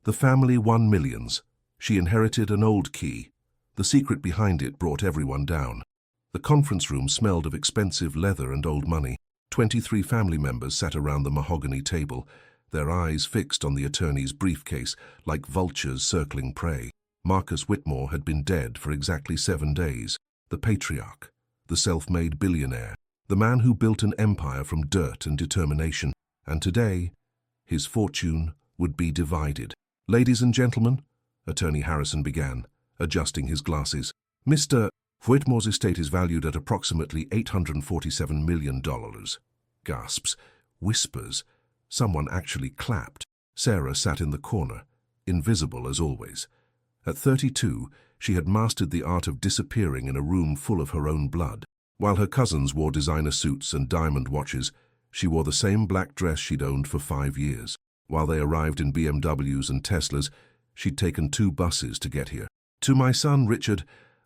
The family won millions. She inherited an old key. The secret behind it brought everyone down. The conference room smelled of expensive leather and old money. 23 family members sat around the mahogany table, their eyes fixed on the attorney's briefcase like vultures circling prey. Marcus Whitmore had been dead for exactly 7 days. The patriarch, the self-made billionaire, the man who built an empire from dirt and determination. And today, his fortune would be divided. "Ladies and gentlemen," Attorney Harrison began, adjusting his glasses, "Mr. Whitmore's estate is valued at approximately $847 million. Gasps, whispers. Someone actually clapped. Sarah sat in the corner, invisible as always. At 32, she had mastered the art of disappearing in a room full of her own blood. While her cousins wore designer suits and diamond watches, she wore the same black dress she'd owned for 5 years. While they arrived in BMWs and Teslas, she'd taken 2 buses to get here. "To my son, Richard,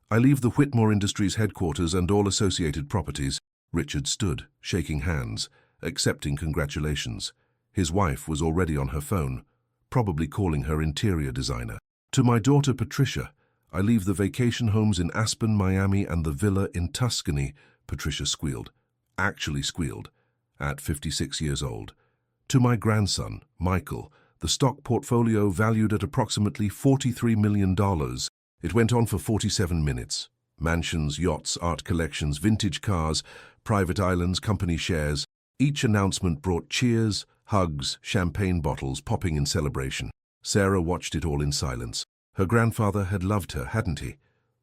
I leave the Whitmore Industries headquarters and all associated properties." Richard stood, shaking hands, accepting congratulations. His wife was already on her phone, probably calling her interior designer. "To my daughter, Patricia, I leave the vacation homes in Aspen, Miami, and the villa in Tuscany," Patricia squealed. Actually squealed, at 56 years old. "To my grandson, Michael, the stock portfolio valued at approximately $43 million. It went on for 47 minutes. Mansions, yachts, art collections, vintage cars, private islands, company shares. Each announcement brought cheers, hugs, champagne bottles popping in celebration. Sarah watched it all in silence. Her grandfather had loved her, hadn't he?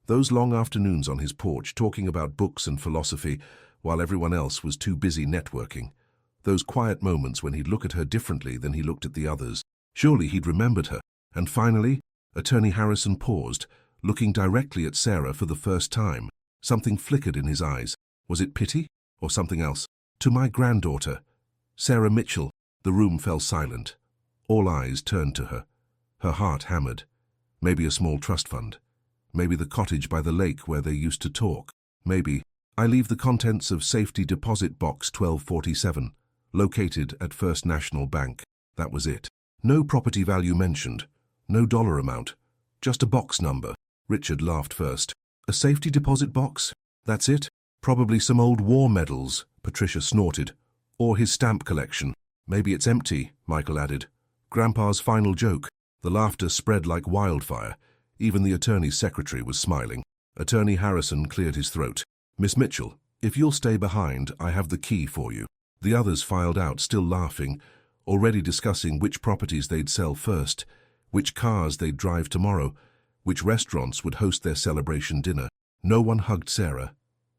Those long afternoons on his porch talking about books and philosophy while everyone else was too busy networking. Those quiet moments when he'd look at her differently than he looked at the others. Surely he'd remembered her. And finally, Attorney Harrison paused, looking directly at Sarah for the first time. Something flickered in his eyes. Was it pity or something else? "To my granddaughter, Sarah Mitchell." The room fell silent. All eyes turned to her. Her heart hammered. Maybe a small trust fund. Maybe the cottage by the lake where they used to talk. Maybe, "I leave the contents of Safety Deposit Box 1247, located at First National Bank." That was it. No property value mentioned. No dollar amount. Just a box number. Richard laughed first. "A safety deposit box? That's it? Probably some old war medals," Patricia snorted. "Or his stamp collection." "Maybe it's empty," Michael added. "Grandpa's final joke." The laughter spread like wildfire. Even the attorney's secretary was smiling. Attorney Harrison cleared his throat. "Miss Mitchell, if you'll stay behind, I have the key for you." The others filed out, still laughing, already discussing which properties they'd sell first, which cars they'd drive tomorrow, which restaurants would host their celebration dinner. No one hugged Sarah.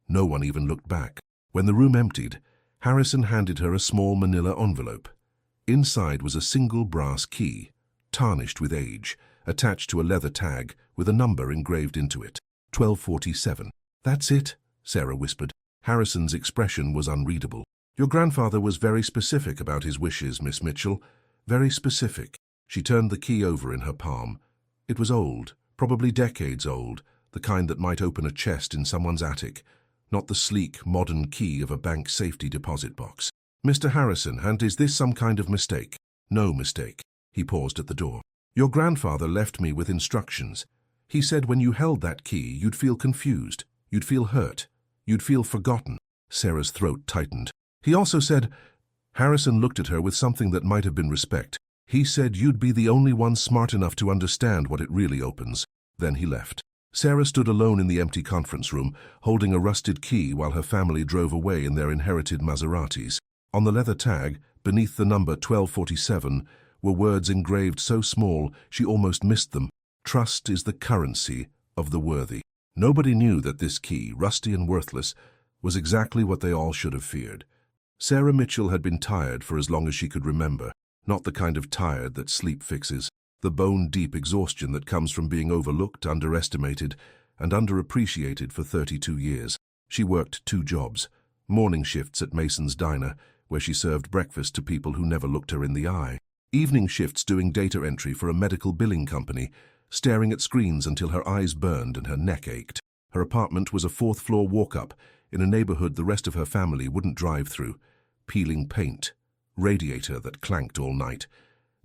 No one even looked back. When the room emptied, Harrison handed her a small manila envelope. Inside was a single brass key, tarnished with age, attached to a leather tag with a number engraved into it. 1247. "That's it," Sarah whispered. Harrison's expression was unreadable. "Your grandfather was very specific about his wishes, Miss Mitchell. Very specific." She turned the key over in her palm. It was old, probably decades old, the kind that might open a chest in someone's attic, not the sleek, modern key of a bank safety deposit box. "Mr. Harrison, and is this some kind of mistake?" "No mistake." He paused at the door. "Your grandfather left me with instructions. He said when you held that key, you'd feel confused, you'd feel hurt, you'd feel forgotten." Sarah's throat tightened. "He also said—" Harrison looked at her with something that might have been respect. "He said you'd be the only one smart enough to understand what it really opens." Then he left. Sarah stood alone in the empty conference room, holding a rusted key while her family drove away in their inherited Maseratis. On the leather tag, beneath the number 1247, were words engraved so small she almost missed them. "Trust is the currency of the worthy." Nobody knew that this key, rusty and worthless, was exactly what they all should have feared. Sarah Mitchell had been tired for as long as she could remember, not the kind of tired that sleep fixes. The bone-deep exhaustion that comes from being overlooked, underestimated, and underappreciated for 32 years. She worked 2 jobs, morning shifts at Mason's Diner, where she served breakfast to people who never looked her in the eye. Evening shifts doing data entry for a medical billing company, staring at screens until her eyes burned and her neck ached. Her apartment was a 4th-floor walk-up in a neighborhood the rest of her family wouldn't drive through. Peeling paint, radiator that clanked all night.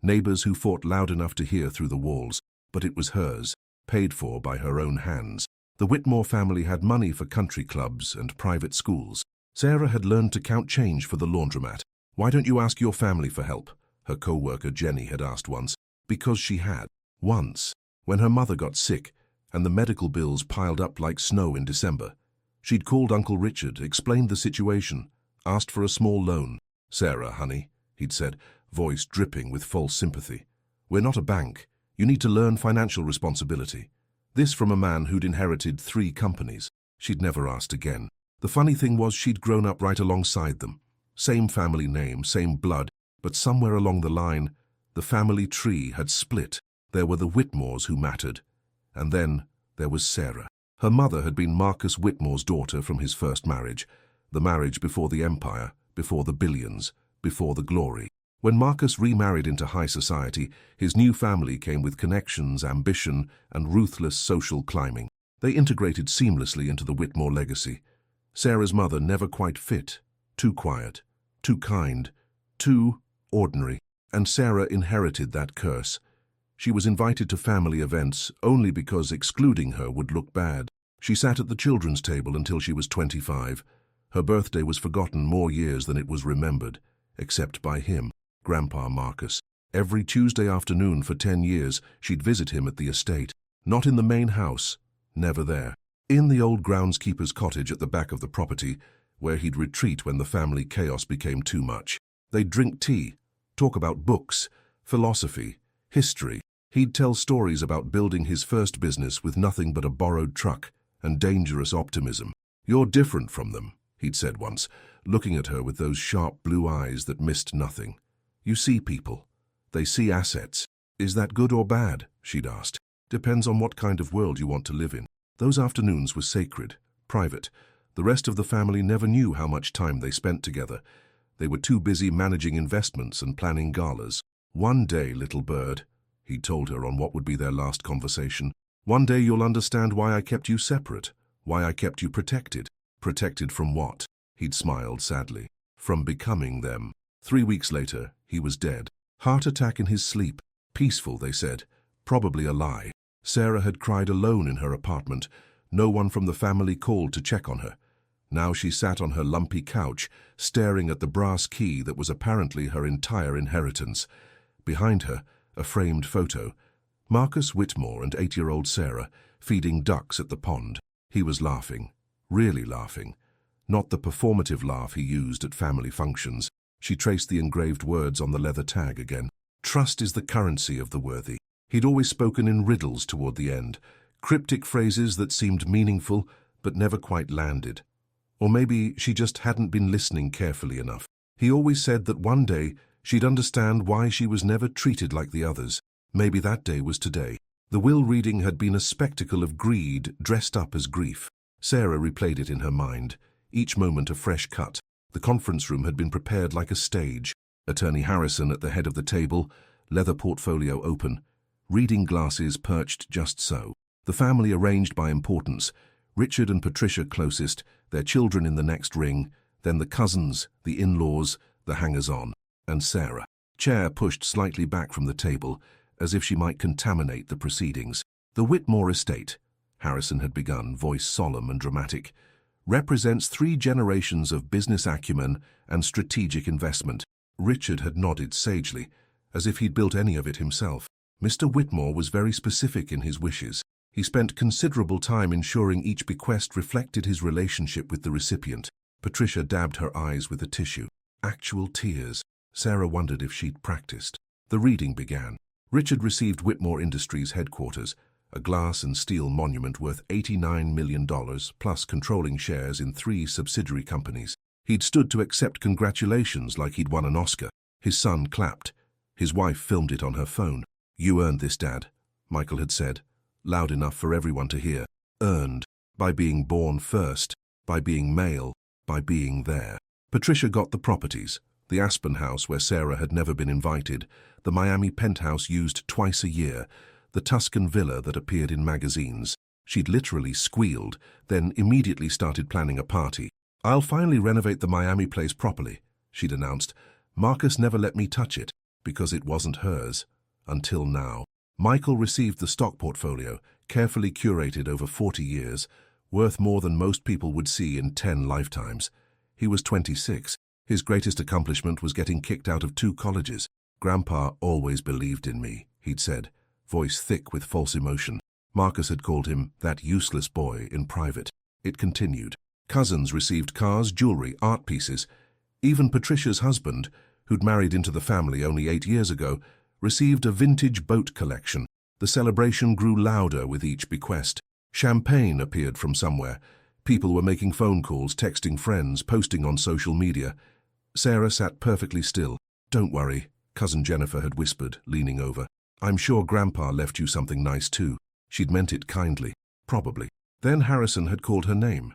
Neighbors who fought loud enough to hear through the walls, but it was hers, paid for by her own hands. The Whitmore family had money for country clubs and private schools. Sarah had learned to count change for the laundromat. "Why don't you ask your family for help?" her co-worker Jenny had asked once. Because she had. Once, when her mother got sick and the medical bills piled up like snow in December, she'd called Uncle Richard, explained the situation, asked for a small loan. "Sarah, honey," he'd said, voice dripping with false sympathy. "We're not a bank. You need to learn financial responsibility." This from a man who'd inherited 3 companies. She'd never asked again. The funny thing was she'd grown up right alongside them. Same family name, same blood, but somewhere along the line, the family tree had split. There were the Whitmores who mattered. And then there was Sarah. Her mother had been Marcus Whitmore's daughter from his first marriage. The marriage before the empire, before the billions, before the glory. When Marcus remarried into high society, his new family came with connections, ambition, and ruthless social climbing. They integrated seamlessly into the Whitmore legacy. Sarah's mother never quite fit. Too quiet, too kind, too ordinary. And Sarah inherited that curse. She was invited to family events only because excluding her would look bad. She sat at the children's table until she was 25. Her birthday was forgotten more years than it was remembered, except by him, Grandpa Marcus. Every Tuesday afternoon for 10 years, she'd visit him at the estate. Not in the main house, never there. In the old groundskeeper's cottage at the back of the property, where he'd retreat when the family chaos became too much. They'd drink tea, talk about books, philosophy, history. He'd tell stories about building his first business with nothing but a borrowed truck and dangerous optimism. "You're different from them," he'd said once, looking at her with those sharp blue eyes that missed nothing. "You see people. They see assets. Is that good or bad?" she'd asked. "Depends on what kind of world you want to live in." Those afternoons were sacred, private. The rest of the family never knew how much time they spent together. They were too busy managing investments and planning galas. "One day, little bird," he'd told her on what would be their last conversation, "one day you'll understand why I kept you separate, why I kept you protected." Protected from what? He'd smiled sadly. From becoming them. 3 weeks later, he was dead. Heart attack in his sleep. Peaceful, they said. Probably a lie. Sarah had cried alone in her apartment. No one from the family called to check on her. Now she sat on her lumpy couch, staring at the brass key that was apparently her entire inheritance. Behind her, a framed photo. Marcus Whitmore and 8-year-old Sarah, feeding ducks at the pond. He was laughing. Really laughing. Not the performative laugh he used at family functions. She traced the engraved words on the leather tag again. Trust is the currency of the worthy. He'd always spoken in riddles toward the end. Cryptic phrases that seemed meaningful, but never quite landed. Or maybe she just hadn't been listening carefully enough. He always said that one day she'd understand why she was never treated like the others. Maybe that day was today. The will reading had been a spectacle of greed dressed up as grief. Sarah replayed it in her mind, each moment a fresh cut. The conference room had been prepared like a stage. Attorney Harrison at the head of the table, leather portfolio open, reading glasses perched just so. The family arranged by importance, Richard and Patricia closest, their children in the next ring, then the cousins, the in-laws, the hangers-on, and Sarah. Chair pushed slightly back from the table, as if she might contaminate the proceedings. "The Whitmore estate," Harrison had begun, voice solemn and dramatic, "represents 3 generations of business acumen and strategic investment." Richard had nodded sagely, as if he'd built any of it himself. Mr. Whitmore was very specific in his wishes. He spent considerable time ensuring each bequest reflected his relationship with the recipient. Patricia dabbed her eyes with a tissue. Actual tears. Sarah wondered if she'd practiced. The reading began. Richard received Whitmore Industries headquarters, a glass and steel monument worth $89 million, plus controlling shares in 3 subsidiary companies. He'd stood to accept congratulations like he'd won an Oscar. His son clapped. His wife filmed it on her phone. "You earned this, Dad," Michael had said, loud enough for everyone to hear. Earned. By being born first. By being male. By being there. Patricia got the properties. The Aspen house where Sarah had never been invited. The Miami penthouse used twice a year. The Tuscan villa that appeared in magazines. She'd literally squealed, then immediately started planning a party. "I'll finally renovate the Miami place properly," she'd announced. "Marcus never let me touch it." because it wasn't hers. Until now. Michael received the stock portfolio, carefully curated over 40 years, worth more than most people would see in 10 lifetimes. He was 26. His greatest accomplishment was getting kicked out of 2 colleges. "Grandpa always believed in me," he'd said, voice thick with false emotion. Marcus had called him that useless boy in private. It continued. Cousins received cars, jewelry, art pieces. Even Patricia's husband, who'd married into the family only 8 years ago, received a vintage boat collection. The celebration grew louder with each bequest. Champagne appeared from somewhere. People were making phone calls, texting friends, posting on social media. Sarah sat perfectly still. "Don't worry," Cousin Jennifer had whispered, leaning over. "I'm sure Grandpa left you something nice too." She'd meant it kindly. Probably. Then Harrison had called her name.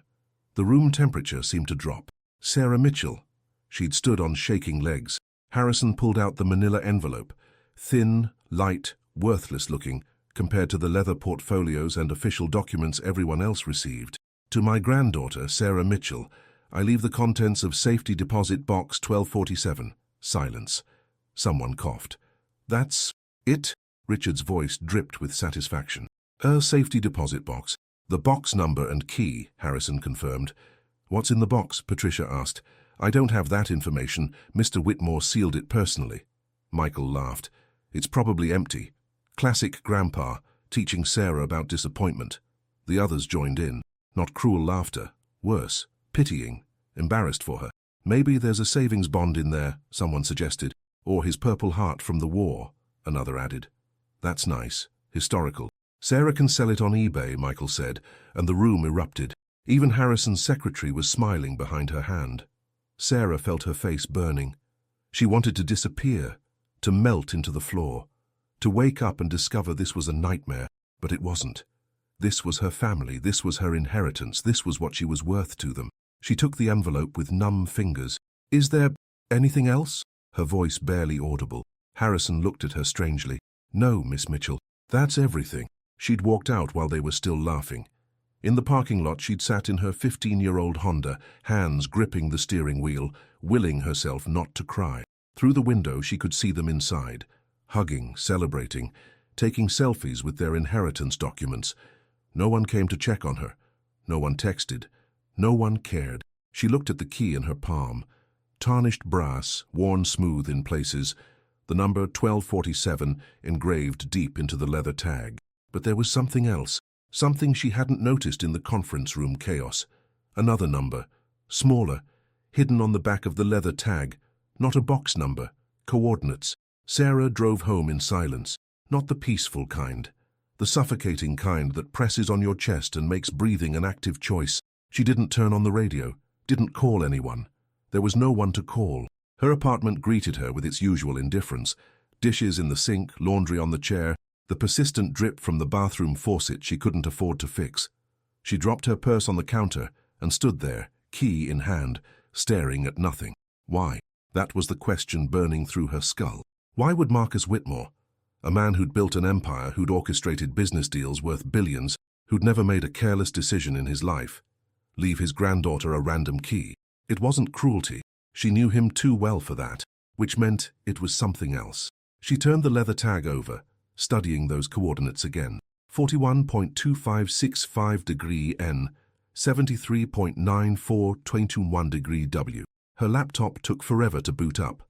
The room temperature seemed to drop. Sarah Mitchell. She'd stood on shaking legs. Harrison pulled out the manila envelope. Thin, light, worthless-looking, compared to the leather portfolios and official documents everyone else received. "To my granddaughter, Sarah Mitchell, I leave the contents of Safety Deposit Box 1247. Silence. Someone coughed. "That's it?" Richard's voice dripped with satisfaction. Safety deposit box. The box number and key," Harrison confirmed. "What's in the box?" Patricia asked. "I don't have that information. Mr. Whitmore sealed it personally." Michael laughed. "It's probably empty." Classic Grandpa, teaching Sarah about disappointment. The others joined in. Not cruel laughter. Worse, pitying, embarrassed for her. "Maybe there's a savings bond in there," someone suggested. "Or his Purple Heart from the war," another added. "That's nice. Historical. Sarah can sell it on eBay," Michael said, and the room erupted. Even Harrison's secretary was smiling behind her hand. Sarah felt her face burning. She wanted to disappear, to melt into the floor, to wake up and discover this was a nightmare, but it wasn't. This was her family, this was her inheritance, this was what she was worth to them. She took the envelope with numb fingers. "Is there anything else?" Her voice barely audible. Harrison looked at her strangely. "No, Miss Mitchell, that's everything." She'd walked out while they were still laughing. In the parking lot, she'd sat in her 15-year-old Honda, hands gripping the steering wheel, willing herself not to cry. Through the window, she could see them inside, hugging, celebrating, taking selfies with their inheritance documents. No one came to check on her. No one texted. No one cared. She looked at the key in her palm. Tarnished brass, worn smooth in places, the number 1247 engraved deep into the leather tag. But there was something else, something she hadn't noticed in the conference room chaos. Another number, smaller, hidden on the back of the leather tag. Not a box number, coordinates. Sarah drove home in silence, not the peaceful kind, the suffocating kind that presses on your chest and makes breathing an active choice. She didn't turn on the radio, didn't call anyone. There was no one to call. Her apartment greeted her with its usual indifference. Dishes in the sink, laundry on the chair, the persistent drip from the bathroom faucet she couldn't afford to fix. She dropped her purse on the counter and stood there, key in hand, staring at nothing. Why? That was the question burning through her skull. Why would Marcus Whitmore, a man who'd built an empire, who'd orchestrated business deals worth billions, who'd never made a careless decision in his life, leave his granddaughter a random key? It wasn't cruelty. She knew him too well for that, which meant it was something else. She turned the leather tag over, studying those coordinates again. 41.2565 degree N, 73.9421 degree W. Her laptop took forever to boot up.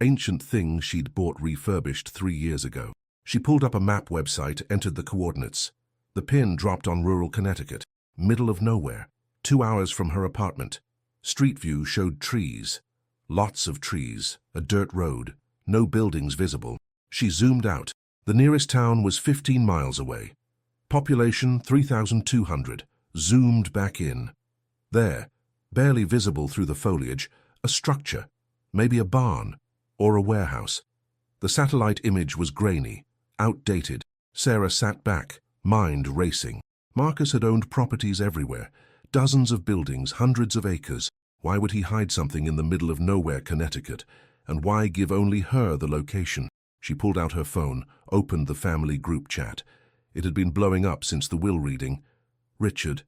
Ancient thing she'd bought refurbished 3 years ago. She pulled up a map website, entered the coordinates. The pin dropped on rural Connecticut, middle of nowhere, 2 hours from her apartment. Street view showed trees. Lots of trees, a dirt road, no buildings visible. She zoomed out. The nearest town was 15 miles away. Population 3,200. Zoomed back in. There, barely visible through the foliage, a structure, maybe a barn or a warehouse. The satellite image was grainy, outdated. Sarah sat back, mind racing. Marcus had owned properties everywhere, dozens of buildings, hundreds of acres. Why would he hide something in the middle of nowhere, Connecticut? And why give only her the location? She pulled out her phone, opened the family group chat. It had been blowing up since the will reading. "Richard,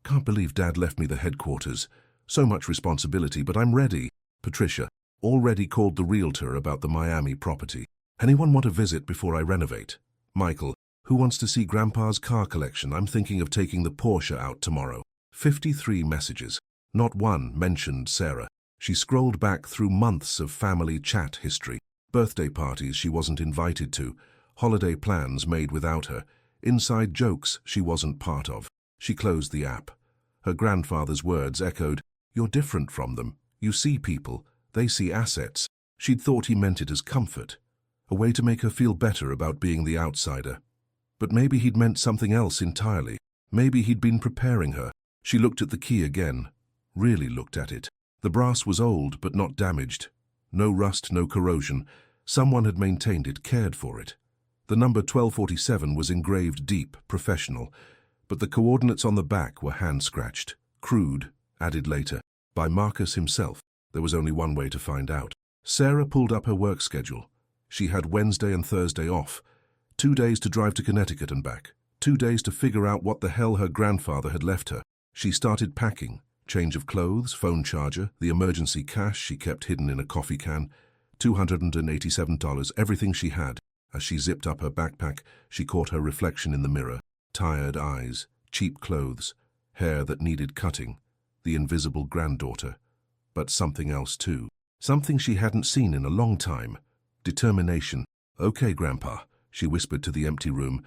can't believe Dad left me the headquarters. So much responsibility, but I'm ready." Patricia, Already called the realtor about the Miami property. Anyone want to visit before I renovate? Michael, who wants to see Grandpa's car collection? I'm thinking of taking the Porsche out tomorrow. 53 messages. Not one mentioned Sarah. She scrolled back through months of family chat history. Birthday parties she wasn't invited to. Holiday plans made without her. Inside jokes she wasn't part of. She closed the app. Her grandfather's words echoed, "You're different from them. You see people. They see assets." She'd thought he meant it as comfort. A way to make her feel better about being the outsider. But maybe he'd meant something else entirely. Maybe he'd been preparing her. She looked at the key again. Really looked at it. The brass was old but not damaged. No rust, no corrosion. Someone had maintained it, cared for it. The number 1247 was engraved deep, professional, but the coordinates on the back were hand-scratched, crude, added later, by Marcus himself. There was only one way to find out. Sarah pulled up her work schedule. She had Wednesday and Thursday off. 2 days to drive to Connecticut and back. 2 days to figure out what the hell her grandfather had left her. She started packing. Change of clothes, phone charger, the emergency cash she kept hidden in a coffee can. $287, everything she had. As she zipped up her backpack, she caught her reflection in the mirror. Tired eyes, cheap clothes, hair that needed cutting. The invisible granddaughter. But something else too. Something she hadn't seen in a long time. Determination. "Okay, Grandpa," she whispered to the empty room.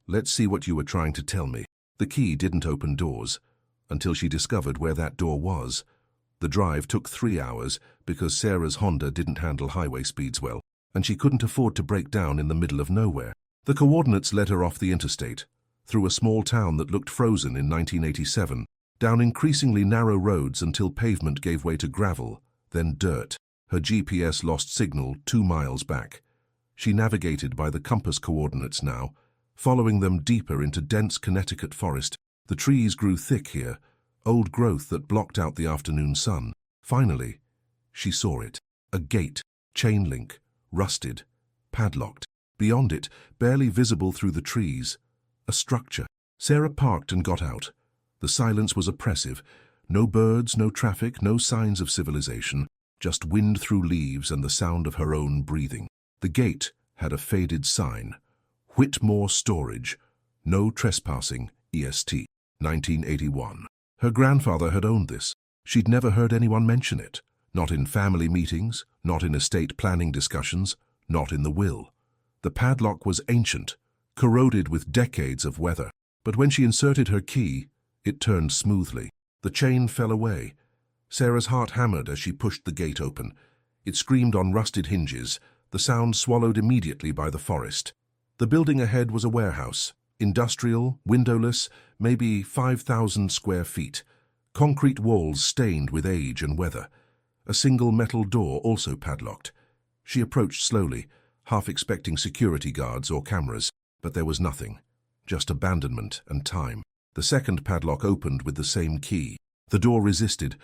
"Let's see what you were trying to tell me." The key didn't open doors, until she discovered where that door was. The drive took 3 hours because Sarah's Honda didn't handle highway speeds well, and she couldn't afford to break down in the middle of nowhere. The coordinates led her off the interstate, through a small town that looked frozen in 1987, down increasingly narrow roads until pavement gave way to gravel, then dirt. Her GPS lost signal 2 miles back. She navigated by the compass coordinates now, following them deeper into dense Connecticut forest. The trees grew thick here, old growth that blocked out the afternoon sun. Finally, she saw it. A gate, chain link, rusted, padlocked. Beyond it, barely visible through the trees, a structure. Sarah parked and got out. The silence was oppressive. No birds, no traffic, no signs of civilization, just wind through leaves and the sound of her own breathing. The gate had a faded sign. Whitmore Storage. No trespassing, EST. 1981. Her grandfather had owned this. She'd never heard anyone mention it. Not in family meetings, not in estate planning discussions, not in the will. The padlock was ancient, corroded with decades of weather. But when she inserted her key, it turned smoothly. The chain fell away. Sarah's heart hammered as she pushed the gate open. It screamed on rusted hinges, the sound swallowed immediately by the forest. The building ahead was a warehouse. Industrial, windowless, maybe 5,000 square feet. Concrete walls stained with age and weather. A single metal door also padlocked. She approached slowly, half expecting security guards or cameras, but there was nothing. Just abandonment and time. The second padlock opened with the same key. The door resisted,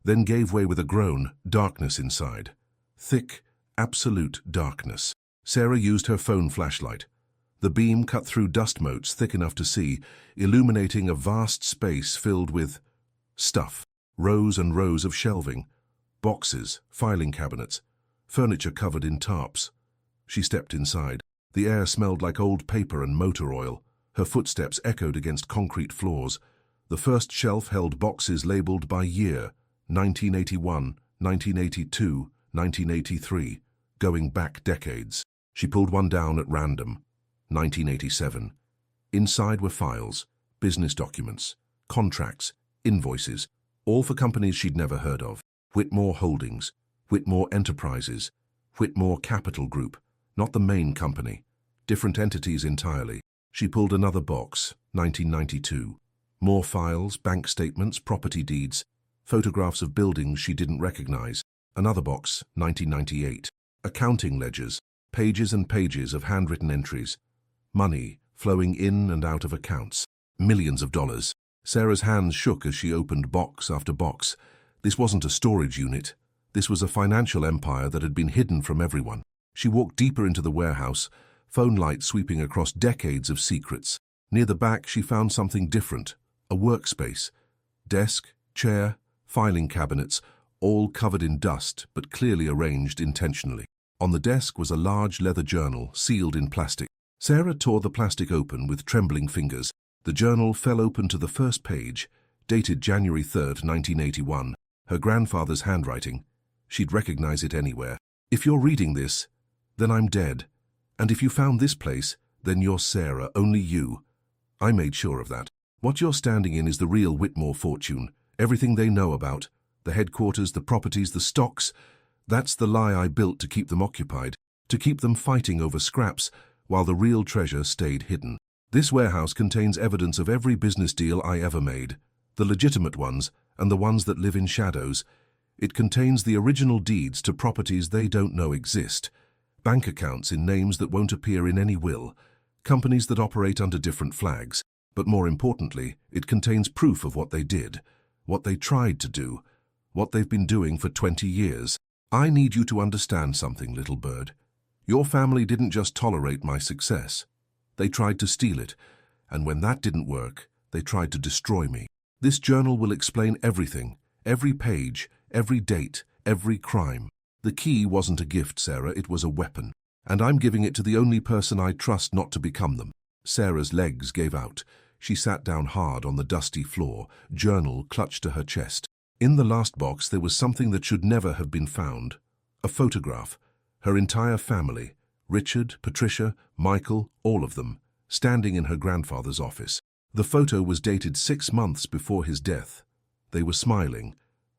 then gave way with a groan, darkness inside. Thick, absolute darkness. Sarah used her phone flashlight. The beam cut through dust motes thick enough to see, illuminating a vast space filled with stuff. Rows and rows of shelving, boxes, filing cabinets, furniture covered in tarps. She stepped inside. The air smelled like old paper and motor oil. Her footsteps echoed against concrete floors. The first shelf held boxes labeled by year, 1981, 1982, 1983, going back decades. She pulled one down at random. 1987. Inside were files, business documents, contracts, invoices, all for companies she'd never heard of. Whitmore Holdings, Whitmore Enterprises, Whitmore Capital Group, not the main company, different entities entirely. She pulled another box, 1992. More files, bank statements, property deeds, photographs of buildings she didn't recognize. Another box, 1998. Accounting ledgers, pages and pages of handwritten entries. Money flowing in and out of accounts. Millions of dollars. Sarah's hands shook as she opened box after box. This wasn't a storage unit. This was a financial empire that had been hidden from everyone. She walked deeper into the warehouse, phone light sweeping across decades of secrets. Near the back, she found something different. A workspace. Desk, chair, filing cabinets, all covered in dust but clearly arranged intentionally. On the desk was a large leather journal sealed in plastic. Sarah tore the plastic open with trembling fingers. The journal fell open to the first page, dated January 3rd, 1981, her grandfather's handwriting. She'd recognize it anywhere. If you're reading this, then I'm dead. And if you found this place, then you're Sarah, only you. I made sure of that. What you're standing in is the real Whitmore fortune. Everything they know about. The headquarters, the properties, the stocks. That's the lie I built to keep them occupied, to keep them fighting over scraps, while the real treasure stayed hidden. This warehouse contains evidence of every business deal I ever made, the legitimate ones and the ones that live in shadows. It contains the original deeds to properties they don't know exist, bank accounts in names that won't appear in any will, companies that operate under different flags. But more importantly, it contains proof of what they did, what they tried to do, what they've been doing for 20 years. I need you to understand something, little bird. Your family didn't just tolerate my success. They tried to steal it, and when that didn't work, they tried to destroy me. This journal will explain everything, every page, every date, every crime. The key wasn't a gift, Sarah, it was a weapon. And I'm giving it to the only person I trust not to become them. Sarah's legs gave out. She sat down hard on the dusty floor, journal clutched to her chest. In the last box there was something that should never have been found. A photograph. Her entire family, Richard, Patricia, Michael, all of them, standing in her grandfather's office. The photo was dated 6 months before his death. They were smiling,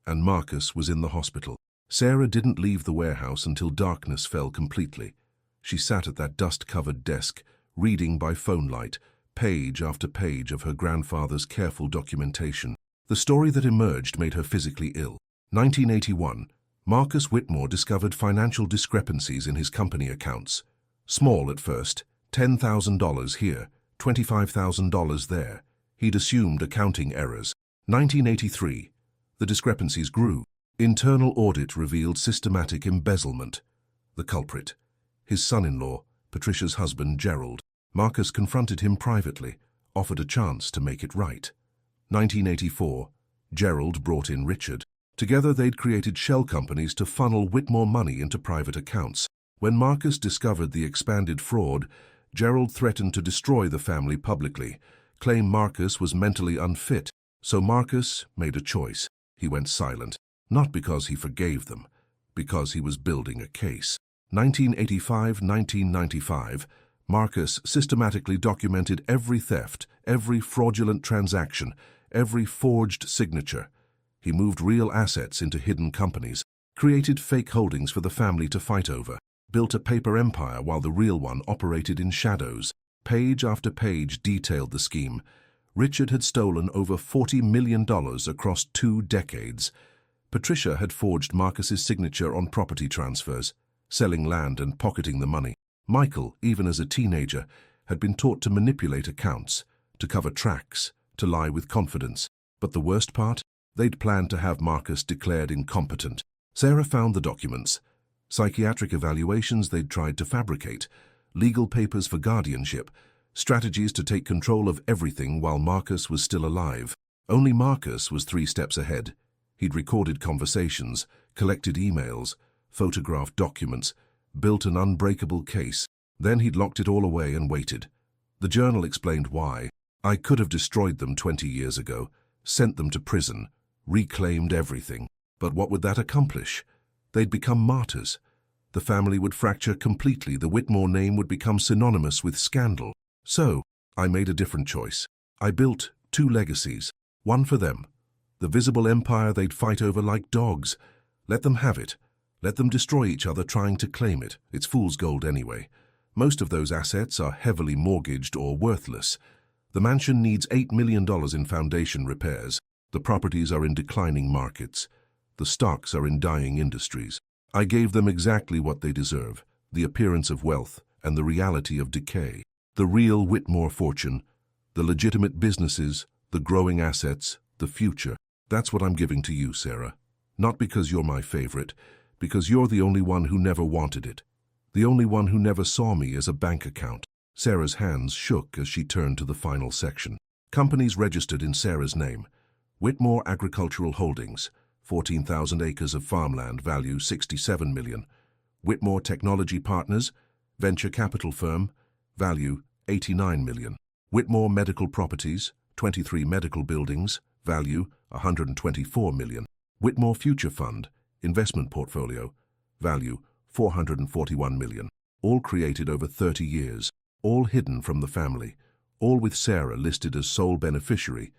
and Marcus was in the hospital. Sarah didn't leave the warehouse until darkness fell completely. She sat at that dust-covered desk, reading by phone light, page after page of her grandfather's careful documentation. The story that emerged made her physically ill. 1981. Marcus Whitmore discovered financial discrepancies in his company accounts. Small at first, $10,000 here, $25,000 there. He'd assumed accounting errors. 1983. The discrepancies grew. Internal audit revealed systematic embezzlement. The culprit, his son-in-law, Patricia's husband, Gerald. Marcus confronted him privately, offered a chance to make it right. 1984. Gerald brought in Richard. Together they'd created shell companies to funnel Whitmore money into private accounts. When Marcus discovered the expanded fraud, Gerald threatened to destroy the family publicly, claimed Marcus was mentally unfit. So Marcus made a choice. He went silent, not because he forgave them, because he was building a case. 1985-1995, Marcus systematically documented every theft, every fraudulent transaction, every forged signature. He moved real assets into hidden companies, created fake holdings for the family to fight over, built a paper empire while the real one operated in shadows. Page after page detailed the scheme. Richard had stolen over $40 million across 2 decades. Patricia had forged Marcus's signature on property transfers, selling land and pocketing the money. Michael, even as a teenager, had been taught to manipulate accounts, to cover tracks, to lie with confidence. But the worst part? They'd planned to have Marcus declared incompetent. Sarah found the documents, psychiatric evaluations they'd tried to fabricate, legal papers for guardianship, strategies to take control of everything while Marcus was still alive. Only Marcus was 3 steps ahead. He'd recorded conversations, collected emails, photographed documents, built an unbreakable case. Then he'd locked it all away and waited. The journal explained why. I could have destroyed them 20 years ago, sent them to prison, reclaimed everything. But what would that accomplish? They'd become martyrs. The family would fracture completely. The Whitmore name would become synonymous with scandal. So, I made a different choice. I built 2 legacies. One for them. The visible empire they'd fight over like dogs. Let them have it. Let them destroy each other trying to claim it. It's fool's gold anyway. Most of those assets are heavily mortgaged or worthless. The mansion needs $8 million in foundation repairs. The properties are in declining markets. The stocks are in dying industries. I gave them exactly what they deserve, the appearance of wealth and the reality of decay. The real Whitmore fortune, the legitimate businesses, the growing assets, the future. That's what I'm giving to you, Sarah. Not because you're my favorite, because you're the only one who never wanted it. The only one who never saw me as a bank account. Sarah's hands shook as she turned to the final section. Companies registered in Sarah's name. Whitmore Agricultural Holdings, 14,000 acres of farmland, value 67 million. Whitmore Technology Partners, venture capital firm, value 89 million. Whitmore Medical Properties, 23 medical buildings, value 124 million. Whitmore Future Fund, investment portfolio, value 441 million. All created over 30 years, all hidden from the family, all with Sarah listed as sole beneficiary,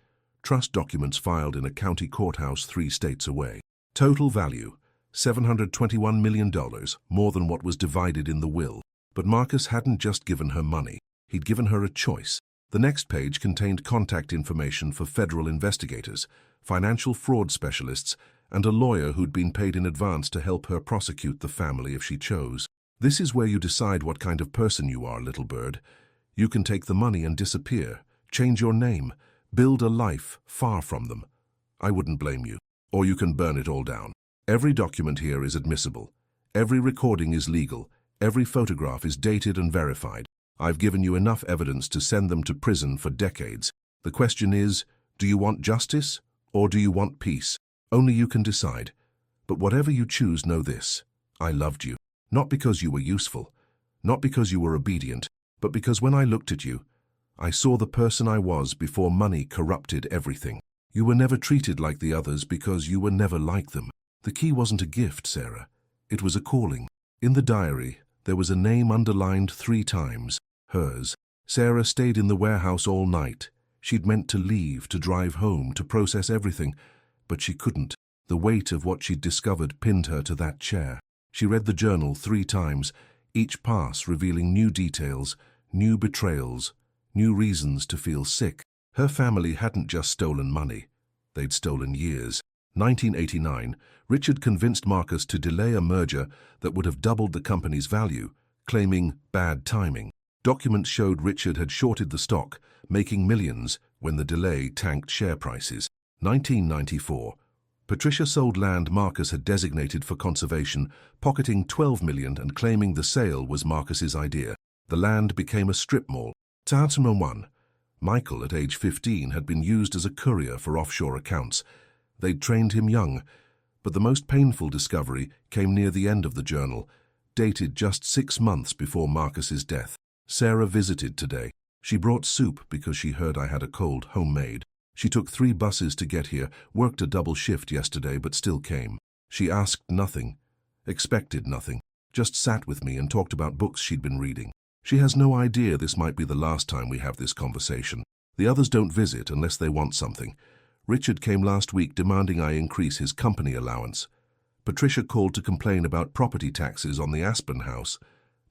trust documents filed in a county courthouse 3 states away. Total value, $721 million, more than what was divided in the will. But Marcus hadn't just given her money, he'd given her a choice. The next page contained contact information for federal investigators, financial fraud specialists, and a lawyer who'd been paid in advance to help her prosecute the family if she chose. This is where you decide what kind of person you are, little bird. You can take the money and disappear, change your name, build a life far from them. I wouldn't blame you. Or you can burn it all down. Every document here is admissible. Every recording is legal. Every photograph is dated and verified. I've given you enough evidence to send them to prison for decades. The question is, do you want justice or do you want peace? Only you can decide. But whatever you choose, know this. I loved you. Not because you were useful, not because you were obedient, but because when I looked at you, I saw the person I was before money corrupted everything. You were never treated like the others because you were never like them. The key wasn't a gift, Sarah. It was a calling. In the diary, there was a name underlined 3 times, hers. Sarah stayed in the warehouse all night. She'd meant to leave, to drive home, to process everything, but she couldn't. The weight of what she'd discovered pinned her to that chair. She read the journal 3 times, each pass revealing new details, new betrayals, new reasons to feel sick. Her family hadn't just stolen money. They'd stolen years. 1989, Richard convinced Marcus to delay a merger that would have doubled the company's value, claiming bad timing. Documents showed Richard had shorted the stock, making millions when the delay tanked share prices. 1994, Patricia sold land Marcus had designated for conservation, pocketing $12 million and claiming the sale was Marcus's idea. The land became a strip mall. 2001, Michael, at age 15, had been used as a courier for offshore accounts. They'd trained him young, but the most painful discovery came near the end of the journal, dated just 6 months before Marcus's death. Sarah visited today. She brought soup because she heard I had a cold, homemade. She took 3 buses to get here, worked a double shift yesterday but still came. She asked nothing, expected nothing, just sat with me and talked about books she'd been reading. She has no idea this might be the last time we have this conversation. The others don't visit unless they want something. Richard came last week demanding I increase his company allowance. Patricia called to complain about property taxes on the Aspen house.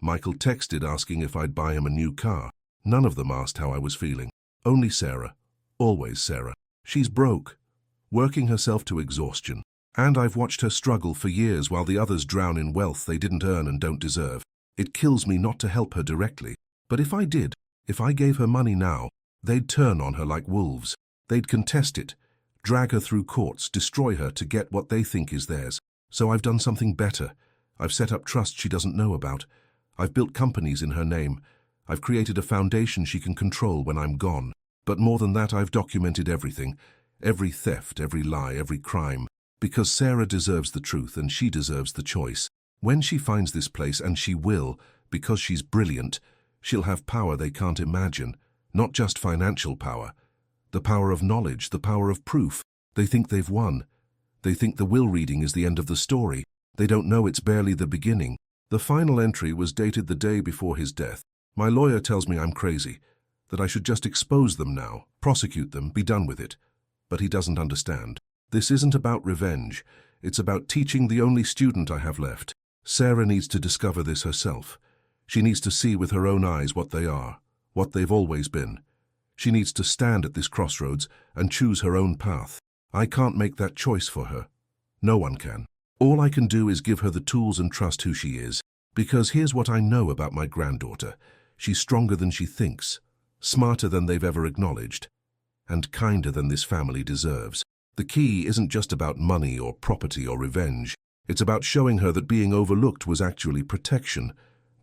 Michael texted asking if I'd buy him a new car. None of them asked how I was feeling. Only Sarah. Always Sarah. She's broke, working herself to exhaustion. And I've watched her struggle for years while the others drown in wealth they didn't earn and don't deserve. It kills me not to help her directly. But if I did, if I gave her money now, they'd turn on her like wolves. They'd contest it, drag her through courts, destroy her to get what they think is theirs. So I've done something better. I've set up trusts she doesn't know about. I've built companies in her name. I've created a foundation she can control when I'm gone. But more than that, I've documented everything. Every theft, every lie, every crime. Because Sarah deserves the truth and she deserves the choice. When she finds this place, and she will, because she's brilliant, she'll have power they can't imagine. Not just financial power. The power of knowledge, the power of proof. They think they've won. They think the will reading is the end of the story. They don't know it's barely the beginning. The final entry was dated the day before his death. My lawyer tells me I'm crazy, that I should just expose them now, prosecute them, be done with it. But he doesn't understand. This isn't about revenge. It's about teaching the only student I have left. Sarah needs to discover this herself. She needs to see with her own eyes what they are, what they've always been. She needs to stand at this crossroads and choose her own path. I can't make that choice for her. No one can. All I can do is give her the tools and trust who she is. Because here's what I know about my granddaughter. She's stronger than she thinks, smarter than they've ever acknowledged, and kinder than this family deserves. The key isn't just about money or property or revenge. It's about showing her that being overlooked was actually protection,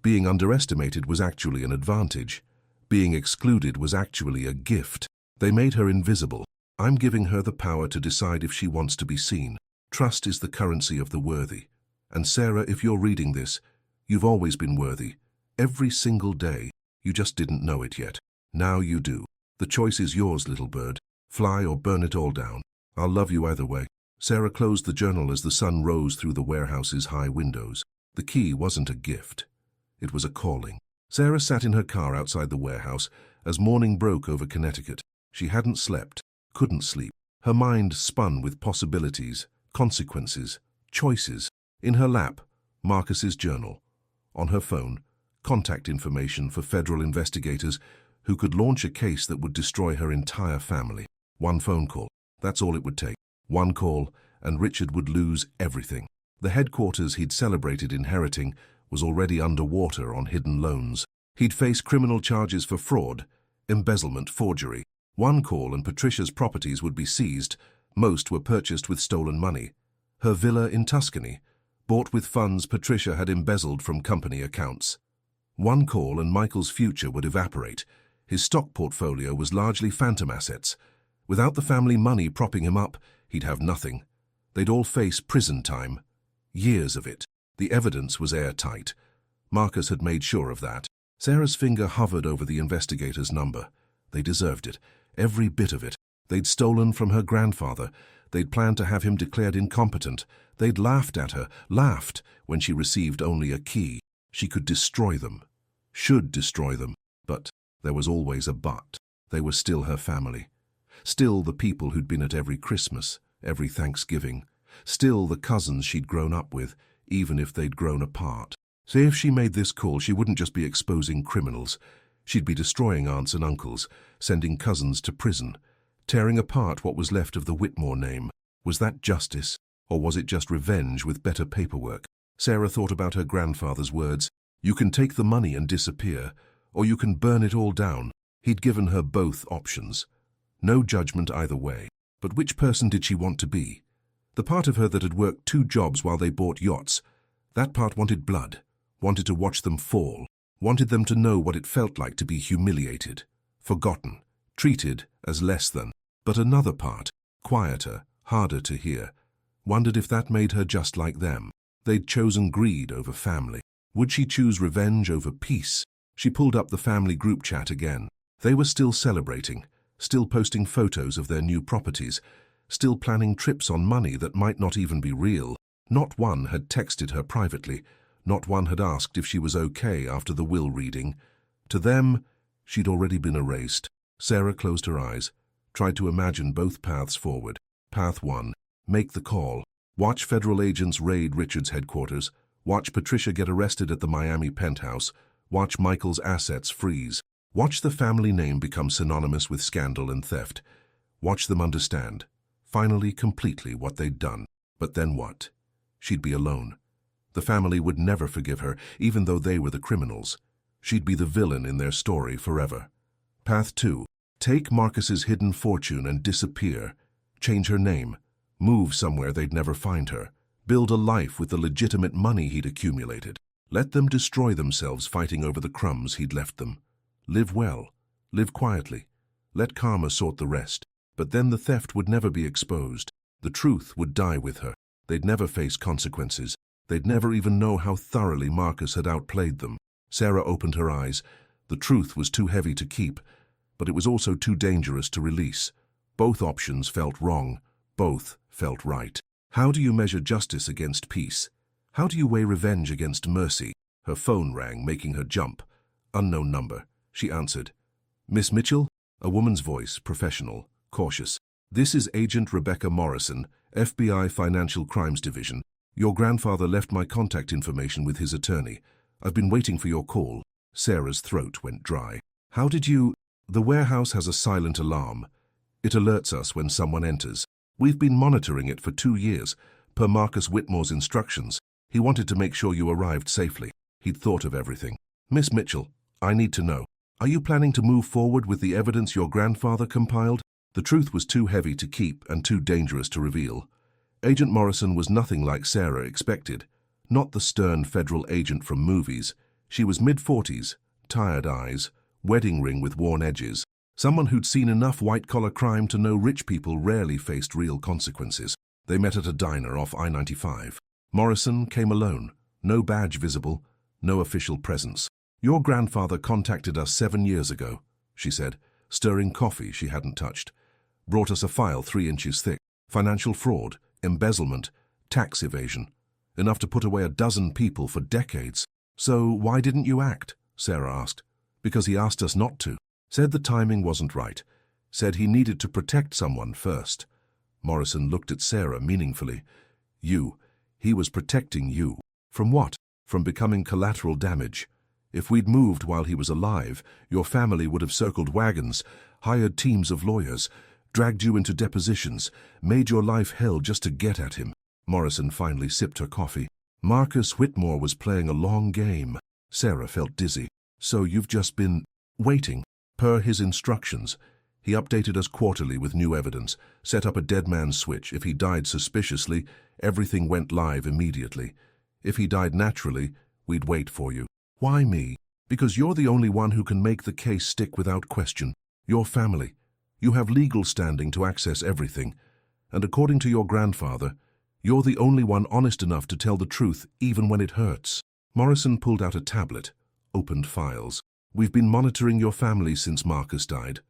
being underestimated was actually an advantage, being excluded was actually a gift. They made her invisible. I'm giving her the power to decide if she wants to be seen. Trust is the currency of the worthy. And Sarah, if you're reading this, you've always been worthy. Every single day. You just didn't know it yet. Now you do. The choice is yours, little bird. Fly or burn it all down. I'll love you either way. Sarah closed the journal as the sun rose through the warehouse's high windows. The key wasn't a gift. It was a calling. Sarah sat in her car outside the warehouse as morning broke over Connecticut. She hadn't slept, couldn't sleep. Her mind spun with possibilities, consequences, choices. In her lap, Marcus's journal. On her phone, contact information for federal investigators who could launch a case that would destroy her entire family. One phone call. That's all it would take. One call, and Richard would lose everything. The headquarters he'd celebrated inheriting was already underwater on hidden loans. He'd face criminal charges for fraud, embezzlement, forgery. One call and Patricia's properties would be seized. Most were purchased with stolen money. Her villa in Tuscany, bought with funds Patricia had embezzled from company accounts. One call and Michael's future would evaporate. His stock portfolio was largely phantom assets. Without the family money propping him up, he'd have nothing. They'd all face prison time. Years of it. The evidence was airtight. Marcus had made sure of that. Sarah's finger hovered over the investigator's number. They deserved it. Every bit of it. They'd stolen from her grandfather. They'd planned to have him declared incompetent. They'd laughed at her, laughed, when she received only a key. She could destroy them. Should destroy them. But there was always a but. They were still her family. Still the people who'd been at every Christmas, every Thanksgiving. Still the cousins she'd grown up with, even if they'd grown apart. So if she made this call, she wouldn't just be exposing criminals. She'd be destroying aunts and uncles, sending cousins to prison, tearing apart what was left of the Whitmore name. Was that justice, or was it just revenge with better paperwork? Sarah thought about her grandfather's words. You can take the money and disappear, or you can burn it all down. He'd given her both options. No judgment either way. But which person did she want to be? The part of her that had worked 2 jobs while they bought yachts, that part wanted blood, wanted to watch them fall, wanted them to know what it felt like to be humiliated, forgotten, treated as less than. But another part, quieter, harder to hear, wondered if that made her just like them. They'd chosen greed over family. Would she choose revenge over peace? She pulled up the family group chat again. They were still celebrating, still posting photos of their new properties, still planning trips on money that might not even be real. Not one had texted her privately. Not one had asked if she was okay after the will reading. To them, she'd already been erased. Sarah closed her eyes, tried to imagine both paths forward. Path 1, make the call. Watch federal agents raid Richard's headquarters. Watch Patricia get arrested at the Miami penthouse. Watch Michael's assets freeze. Watch the family name become synonymous with scandal and theft. Watch them understand, finally, completely what they'd done. But then what? She'd be alone. The family would never forgive her, even though they were the criminals. She'd be the villain in their story forever. Path 2, take Marcus's hidden fortune and disappear. Change her name. Move somewhere they'd never find her. Build a life with the legitimate money he'd accumulated. Let them destroy themselves fighting over the crumbs he'd left them. Live well. Live quietly. Let karma sort the rest. But then the theft would never be exposed. The truth would die with her. They'd never face consequences. They'd never even know how thoroughly Marcus had outplayed them. Sarah opened her eyes. The truth was too heavy to keep, but it was also too dangerous to release. Both options felt wrong. Both felt right. How do you measure justice against peace? How do you weigh revenge against mercy? Her phone rang, making her jump. Unknown number. She answered. Miss Mitchell? A woman's voice, professional, cautious. This is Agent Rebecca Morrison, FBI Financial Crimes Division. Your grandfather left my contact information with his attorney. I've been waiting for your call. Sarah's throat went dry. How did you... The warehouse has a silent alarm. It alerts us when someone enters. We've been monitoring it for 2 years, per Marcus Whitmore's instructions. He wanted to make sure you arrived safely. He'd thought of everything. Miss Mitchell, I need to know. Are you planning to move forward with the evidence your grandfather compiled? The truth was too heavy to keep and too dangerous to reveal. Agent Morrison was nothing like Sarah expected. Not the stern federal agent from movies. She was mid-40s, tired eyes, wedding ring with worn edges. Someone who'd seen enough white-collar crime to know rich people rarely faced real consequences. They met at a diner off I-95. Morrison came alone, no badge visible, no official presence. "Your grandfather contacted us 7 years ago," she said, stirring coffee she hadn't touched. "Brought us a file 3 inches thick. Financial fraud, embezzlement, tax evasion. Enough to put away 12 people for decades." "So why didn't you act?" Sarah asked. "Because he asked us not to. Said the timing wasn't right. Said he needed to protect someone first." Morrison looked at Sarah meaningfully. "You. He was protecting you. From what? From becoming collateral damage. If we'd moved while he was alive, your family would have circled wagons, hired teams of lawyers, dragged you into depositions, made your life hell just to get at him." Morrison finally sipped her coffee. "Marcus Whitmore was playing a long game." Sarah felt dizzy. "So you've just been waiting?" "Per his instructions. He updated us quarterly with new evidence, set up a dead man's switch. If he died suspiciously, everything went live immediately. If he died naturally, we'd wait for you." "Why me?" "Because you're the only one who can make the case stick without question. Your family. You have legal standing to access everything. And according to your grandfather, you're the only one honest enough to tell the truth even when it hurts." Morrison pulled out a tablet, opened files. "We've been monitoring your family since Marcus died.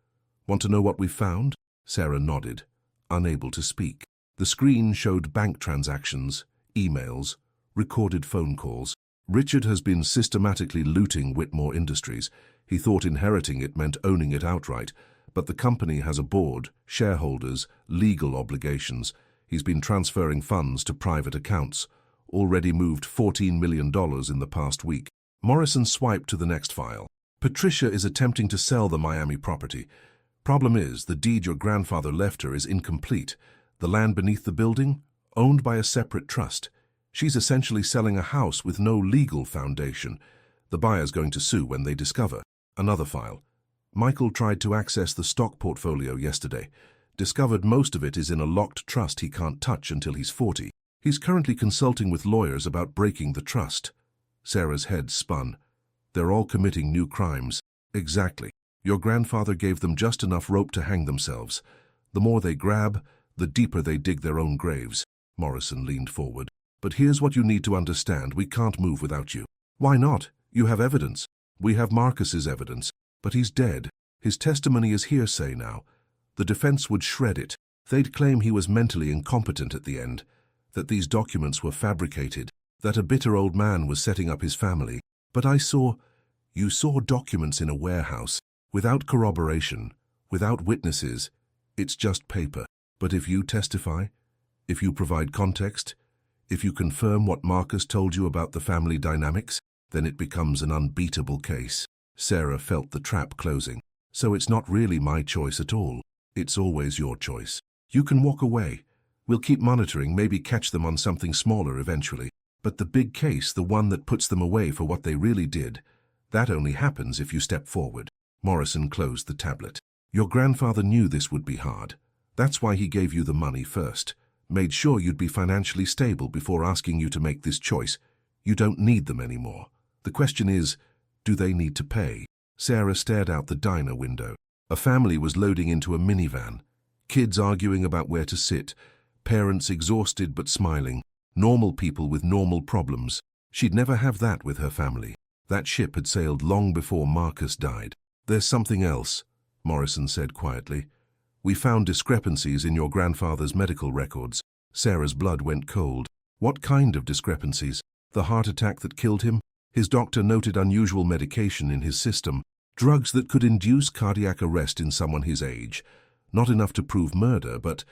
Want to know what we found?" Sarah nodded, unable to speak. The screen showed bank transactions, emails, recorded phone calls. "Richard has been systematically looting Whitmore Industries. He thought inheriting it meant owning it outright, but the company has a board, shareholders, legal obligations. He's been transferring funds to private accounts. Already moved $14 million in the past week." Morrison swiped to the next file. "Patricia is attempting to sell the Miami property. Problem is, the deed your grandfather left her is incomplete. The land beneath the building, owned by a separate trust. She's essentially selling a house with no legal foundation. The buyer's going to sue when they discover." Another file. "Michael tried to access the stock portfolio yesterday. Discovered most of it is in a locked trust he can't touch until he's 40. He's currently consulting with lawyers about breaking the trust." Sarah's head spun. "They're all committing new crimes." "Exactly. Your grandfather gave them just enough rope to hang themselves. The more they grab, the deeper they dig their own graves." Morrison leaned forward. "But here's what you need to understand. We can't move without you." "Why not? You have evidence." "We have Marcus's evidence, but he's dead. His testimony is hearsay now. The defense would shred it. They'd claim he was mentally incompetent at the end, that these documents were fabricated, that a bitter old man was setting up his family. But you saw documents in a warehouse, without corroboration, without witnesses. It's just paper. But if you testify, if you provide context, if you confirm what Marcus told you about the family dynamics, then it becomes an unbeatable case." Sarah felt the trap closing. "So it's not really my choice at all. It's always your choice. You can walk away. We'll keep monitoring, maybe catch them on something smaller eventually. But the big case, the one that puts them away for what they really did, that only happens if you step forward." Morrison closed the tablet. "Your grandfather knew this would be hard. That's why he gave you the money first. Made sure you'd be financially stable before asking you to make this choice. You don't need them anymore. The question is, do they need to pay?" Sarah stared out the diner window. A family was loading into a minivan. Kids arguing about where to sit. Parents exhausted but smiling. Normal people with normal problems. She'd never have that with her family. That ship had sailed long before Marcus died. "There's something else," Morrison said quietly. "We found discrepancies in your grandfather's medical records." Sarah's blood went cold. "What kind of discrepancies?" "The heart attack that killed him? His doctor noted unusual medication in his system, drugs that could induce cardiac arrest in someone his age. Not enough to prove murder, but—"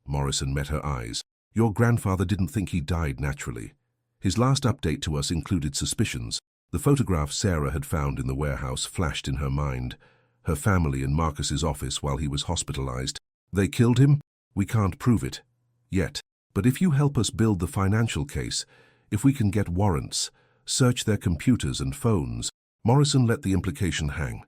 Morrison met her eyes. "Your grandfather didn't think he died naturally. His last update to us included suspicions. The photograph Sarah had found in the warehouse flashed in her mind. Her family in Marcus's office while he was hospitalized. They killed him? We can't prove it. Yet. But if you help us build the financial case, if we can get warrants, search their computers and phones." Morrison let the implication hang.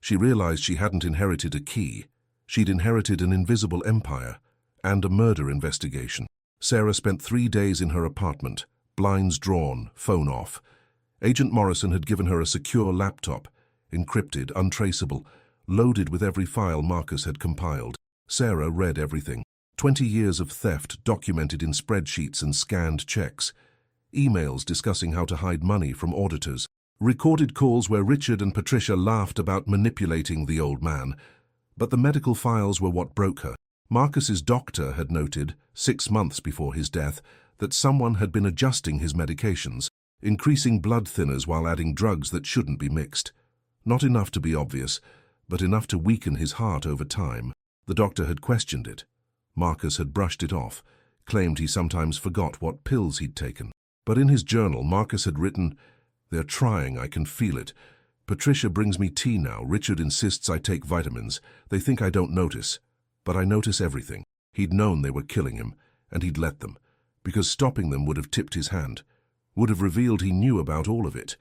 She realized she hadn't inherited a key. She'd inherited an invisible empire and a murder investigation. Sarah spent 3 days in her apartment, blinds drawn, phone off. Agent Morrison had given her a secure laptop, encrypted, untraceable, loaded with every file Marcus had compiled. Sarah read everything. 20 years of theft documented in spreadsheets and scanned checks. Emails discussing how to hide money from auditors. Recorded calls where Richard and Patricia laughed about manipulating the old man. But the medical files were what broke her. Marcus's doctor had noted, 6 months before his death, that someone had been adjusting his medications, increasing blood thinners while adding drugs that shouldn't be mixed. Not enough to be obvious, but enough to weaken his heart over time. The doctor had questioned it. Marcus had brushed it off, claimed he sometimes forgot what pills he'd taken. But in his journal, Marcus had written, "They're trying, I can feel it. Patricia brings me tea now. Richard insists I take vitamins. They think I don't notice. But I notice everything." He'd known they were killing him, and he'd let them, because stopping them would have tipped his hand, would have revealed he knew about all of it.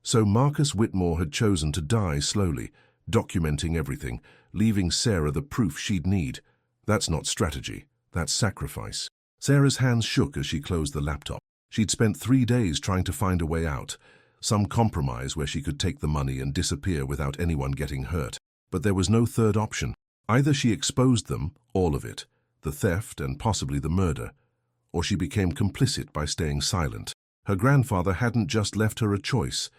So Marcus Whitmore had chosen to die slowly, documenting everything, leaving Sarah the proof she'd need. That's not strategy, that's sacrifice. Sarah's hands shook as she closed the laptop. She'd spent 3 days trying to find a way out, some compromise where she could take the money and disappear without anyone getting hurt. But there was no third option. Either she exposed them, all of it, the theft and possibly the murder, or she became complicit by staying silent. Her grandfather hadn't just left her a choice,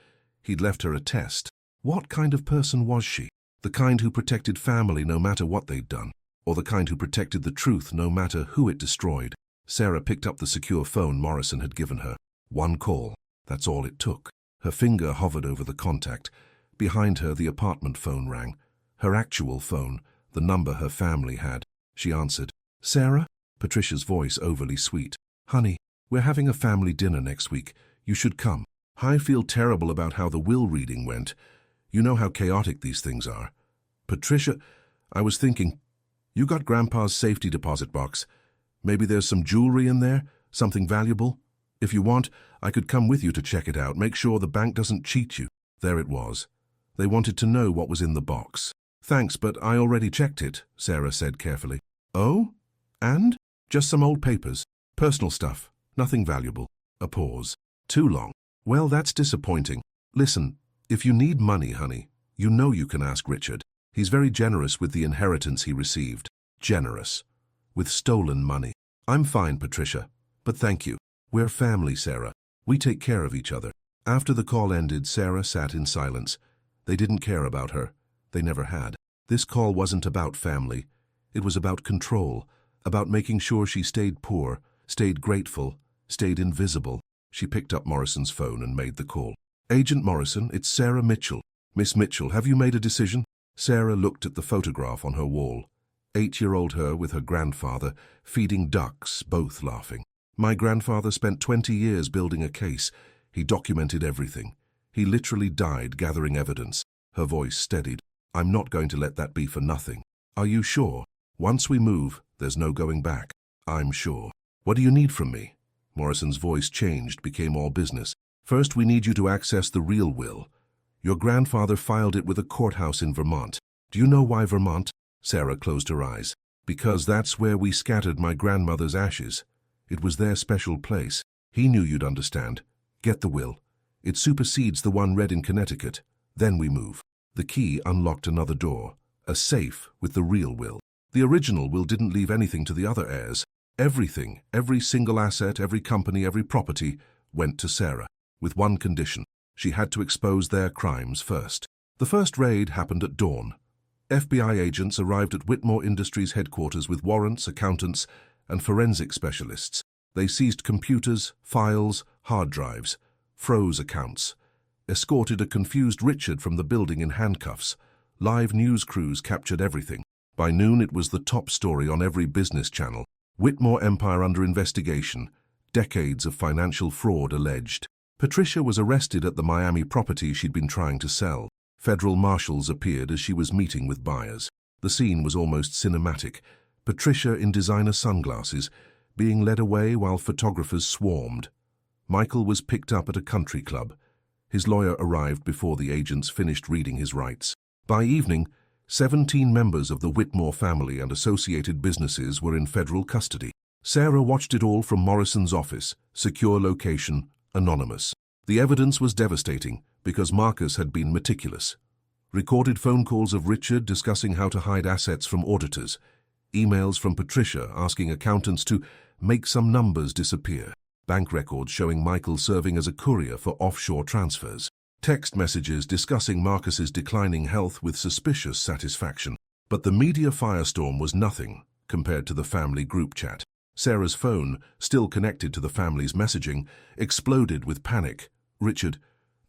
he'd left her a test. What kind of person was she? The kind who protected family no matter what they'd done, or the kind who protected the truth no matter who it destroyed? Sarah picked up the secure phone Morrison had given her. One call, that's all it took. Her finger hovered over the contact. Behind her, the apartment phone rang. Her actual phone, the number her family had. She answered. "Sarah?" Patricia's voice overly sweet. "Honey, we're having a family dinner next week. You should come. I feel terrible about how the will reading went. You know how chaotic these things are." "Patricia, I was thinking, you got Grandpa's safety deposit box. Maybe there's some jewelry in there, something valuable. If you want, I could come with you to check it out, make sure the bank doesn't cheat you." There it was. They wanted to know what was in the box. "Thanks, but I already checked it," Sarah said carefully. "Oh? And?" "Just some old papers. Personal stuff. Nothing valuable." A pause. "Too long." "Well, that's disappointing. Listen, if you need money, honey, you know you can ask Richard. He's very generous with the inheritance he received." Generous. With stolen money. "I'm fine, Patricia. But thank you. We're family, Sarah. We take care of each other." After the call ended, Sarah sat in silence. They didn't care about her. They never had. This call wasn't about family. It was about control, about making sure she stayed poor, stayed grateful, stayed invisible. She picked up Morrison's phone and made the call. "Agent Morrison, it's Sarah Mitchell." "Miss Mitchell, have you made a decision?" Sarah looked at the photograph on her wall. 8-year-old her with her grandfather, feeding ducks, both laughing. "My grandfather spent 20 years building a case. He documented everything. He literally died gathering evidence." Her voice steadied. "I'm not going to let that be for nothing." "Are you sure?" "Once we move, there's no going back." "I'm sure." "What do you need from me?" Morrison's voice changed, became all business. "First, we need you to access the real will. Your grandfather filed it with a courthouse in Vermont. Do you know why Vermont?" Sarah closed her eyes. "Because that's where we scattered my grandmother's ashes. It was their special place. He knew you'd understand. Get the will. It supersedes the one read in Connecticut. Then we move." The key unlocked another door, a safe with the real will. The original will didn't leave anything to the other heirs. Everything, every single asset, every company, every property, went to Sarah, with one condition. She had to expose their crimes first. The first raid happened at dawn. FBI agents arrived at Whitmore Industries headquarters with warrants, accountants, and forensic specialists. They seized computers, files, hard drives, froze accounts, escorted a confused Richard from the building in handcuffs. Live news crews captured everything. By noon, it was the top story on every business channel. Whitmore Empire under investigation. Decades of financial fraud alleged. Patricia was arrested at the Miami property she'd been trying to sell. Federal marshals appeared as she was meeting with buyers. The scene was almost cinematic. Patricia in designer sunglasses, being led away while photographers swarmed. Michael was picked up at a country club. His lawyer arrived before the agents finished reading his rights. By evening, 17 members of the Whitmore family and associated businesses were in federal custody. Sarah watched it all from Morrison's office, secure location, anonymous. The evidence was devastating because Marcus had been meticulous. Recorded phone calls of Richard discussing how to hide assets from auditors. Emails from Patricia asking accountants to make some numbers disappear. Bank records showing Michael serving as a courier for offshore transfers. Text messages discussing Marcus's declining health with suspicious satisfaction. But the media firestorm was nothing compared to the family group chat. Sarah's phone, still connected to the family's messaging, exploded with panic. "Richard,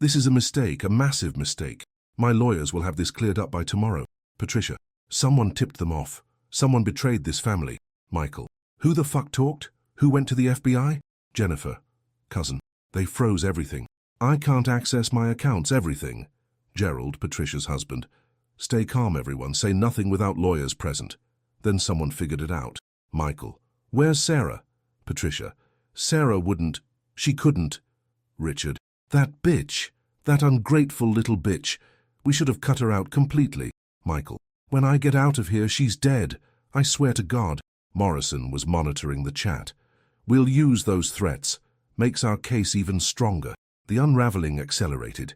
this is a mistake, a massive mistake. My lawyers will have this cleared up by tomorrow." Patricia, "Someone tipped them off. Someone betrayed this family." Michael, "Who the fuck talked? Who went to the FBI?" Jennifer, "Cousin, they froze everything. I can't access my accounts, everything." Gerald, Patricia's husband, "Stay calm, everyone. Say nothing without lawyers present." Then someone figured it out. Michael, "Where's Sarah?" Patricia, "Sarah wouldn't. She couldn't." Richard, "That bitch. That ungrateful little bitch. We should have cut her out completely." Michael, "When I get out of here, she's dead. I swear to God." Morrison was monitoring the chat. "We'll use those threats. Makes our case even stronger." The unraveling accelerated.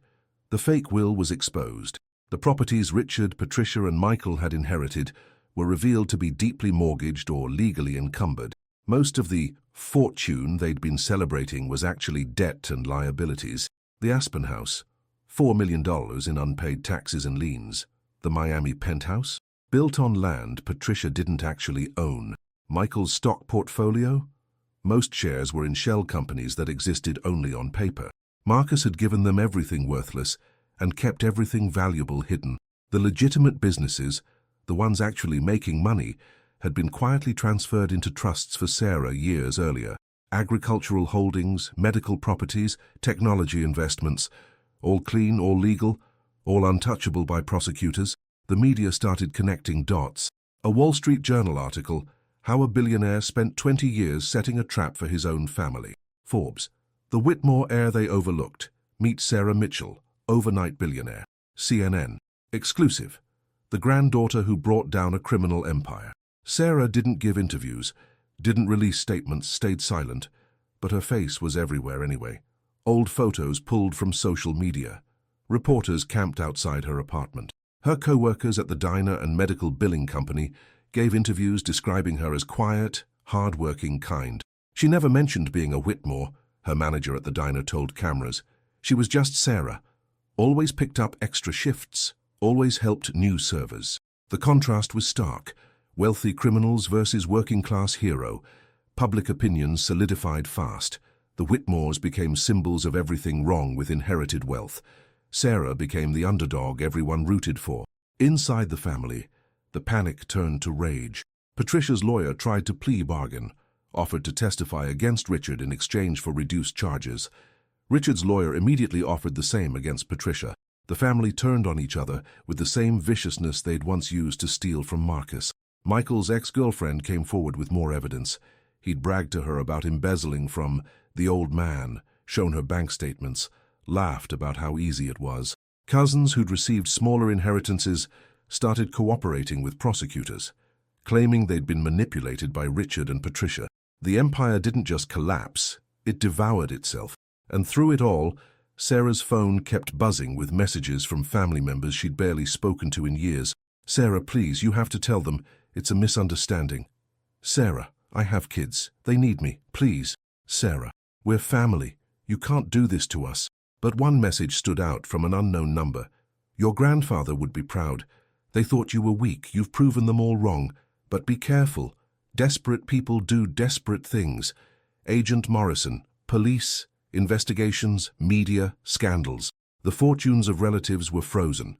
The fake will was exposed. The properties Richard, Patricia, and Michael had inherited were revealed to be deeply mortgaged or legally encumbered. Most of the fortune they'd been celebrating was actually debt and liabilities. The Aspen House, $4 million in unpaid taxes and liens. The Miami penthouse, built on land Patricia didn't actually own. Michael's stock portfolio? Most shares were in shell companies that existed only on paper. Marcus had given them everything worthless and kept everything valuable hidden. The legitimate businesses, the ones actually making money, had been quietly transferred into trusts for Sarah years earlier. Agricultural holdings, medical properties, technology investments, all clean, all legal, all untouchable by prosecutors. The media started connecting dots. A Wall Street Journal article, "How a Billionaire Spent 20 Years Setting a Trap for His Own Family." Forbes, "The Whitmore Heir They Overlooked. Meet Sarah Mitchell, Overnight Billionaire." CNN, exclusive, "The Granddaughter Who Brought Down a Criminal Empire." Sarah didn't give interviews, didn't release statements, stayed silent, but her face was everywhere anyway. Old photos pulled from social media. Reporters camped outside her apartment. Her co-workers at the diner and medical billing company gave interviews describing her as quiet, hard-working, kind. She never mentioned being a Whitmore, her manager at the diner told cameras. She was just Sarah. Always picked up extra shifts, always helped new servers. The contrast was stark. Wealthy criminals versus working-class hero. Public opinion solidified fast. The Whitmores became symbols of everything wrong with inherited wealth. Sarah became the underdog everyone rooted for. Inside the family, the panic turned to rage. Patricia's lawyer tried to plea bargain, offered to testify against Richard in exchange for reduced charges. Richard's lawyer immediately offered the same against Patricia. The family turned on each other with the same viciousness they'd once used to steal from Marcus. Michael's ex-girlfriend came forward with more evidence. He'd bragged to her about embezzling from the old man, shown her bank statements, laughed about how easy it was. Cousins who'd received smaller inheritances started cooperating with prosecutors, claiming they'd been manipulated by Richard and Patricia. The empire didn't just collapse, it devoured itself. And through it all, Sarah's phone kept buzzing with messages from family members she'd barely spoken to in years. "Sarah, please, you have to tell them. It's a misunderstanding." "Sarah, I have kids. They need me. Please." "Sarah, we're family. You can't do this to us." But one message stood out from an unknown number. "Your grandfather would be proud. They thought you were weak. You've proven them all wrong. But be careful. Desperate people do desperate things. Agent Morrison, police, investigations, media, scandals. The fortunes of relatives were frozen.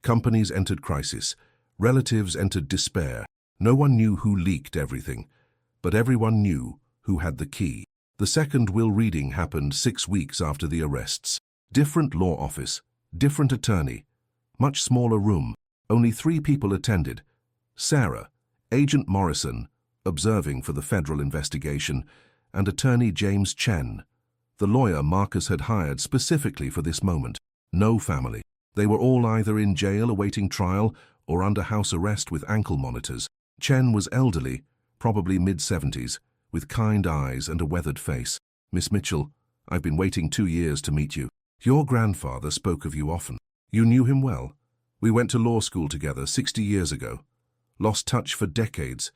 Companies entered crisis. Relatives entered despair. No one knew who leaked everything, but everyone knew who had the key. The second will reading happened 6 weeks after the arrests. Different law office, different attorney, much smaller room. Only 3 people attended. Sarah, Agent Morrison, observing for the federal investigation, and attorney James Chen, the lawyer Marcus had hired specifically for this moment. No family. They were all either in jail awaiting trial or under house arrest with ankle monitors. Chen was elderly, probably mid-70s, with kind eyes and a weathered face. "Miss Mitchell, I've been waiting 2 years to meet you. Your grandfather spoke of you often. You knew him well. We went to law school together 60 years ago. Lost touch for decades,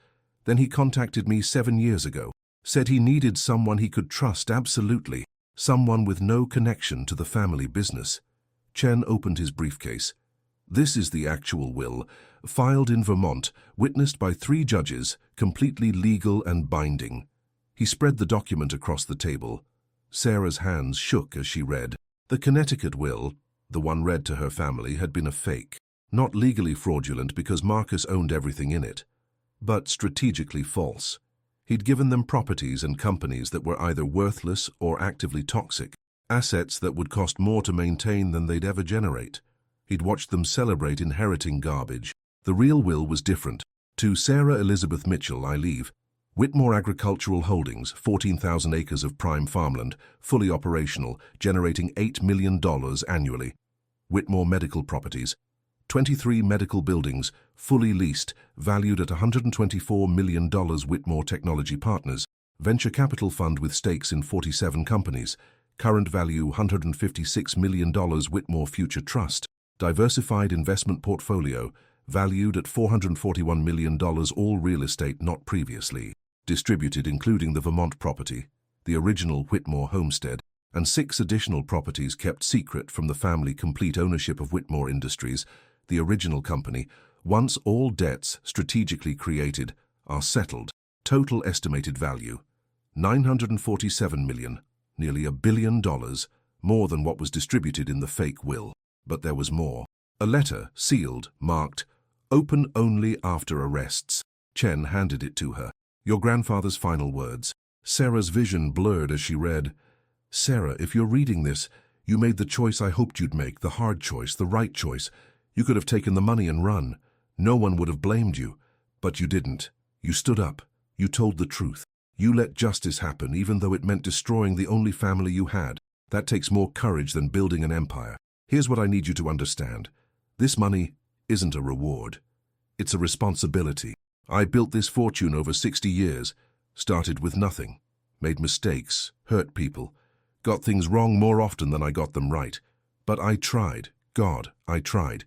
Then he contacted me 7 years ago. Said he needed someone he could trust absolutely. Someone with no connection to the family business. Chen opened his briefcase. This is the actual will, filed in Vermont, witnessed by 3 judges, completely legal and binding. He spread the document across the table. Sarah's hands shook as she read. The Connecticut will, the one read to her family, had been a fake. Not legally fraudulent because Marcus owned everything in it, but strategically false. He'd given them properties and companies that were either worthless or actively toxic, assets that would cost more to maintain than they'd ever generate. He'd watched them celebrate inheriting garbage. The real will was different. To Sarah Elizabeth Mitchell, I leave. Whitmore Agricultural Holdings, 14,000 acres of prime farmland, fully operational, generating $8 million annually. Whitmore Medical Properties, 23 medical buildings, fully leased, valued at $124 million. Whitmore Technology Partners, venture capital fund with stakes in 47 companies, current value $156 million. Whitmore Future Trust, diversified investment portfolio, valued at $441 million. All real estate not previously distributed, including the Vermont property, the original Whitmore homestead, and 6 additional properties kept secret from the family. Complete ownership of Whitmore Industries, the original company, once all debts strategically created are settled. Total estimated value, $947 million, nearly $1 billion, more than what was distributed in the fake will. But there was more. A letter, sealed, marked, "Open only after arrests." Chen handed it to her. Your grandfather's final words. Sarah's vision blurred as she read. Sarah, if you're reading this, you made the choice I hoped you'd make, the hard choice, the right choice. You could have taken the money and run. No one would have blamed you. But you didn't. You stood up. You told the truth. You let justice happen, even though it meant destroying the only family you had. That takes more courage than building an empire. Here's what I need you to understand. This money isn't a reward. It's a responsibility. I built this fortune over 60 years, started with nothing, made mistakes, hurt people, got things wrong more often than I got them right. But I tried, God, I tried,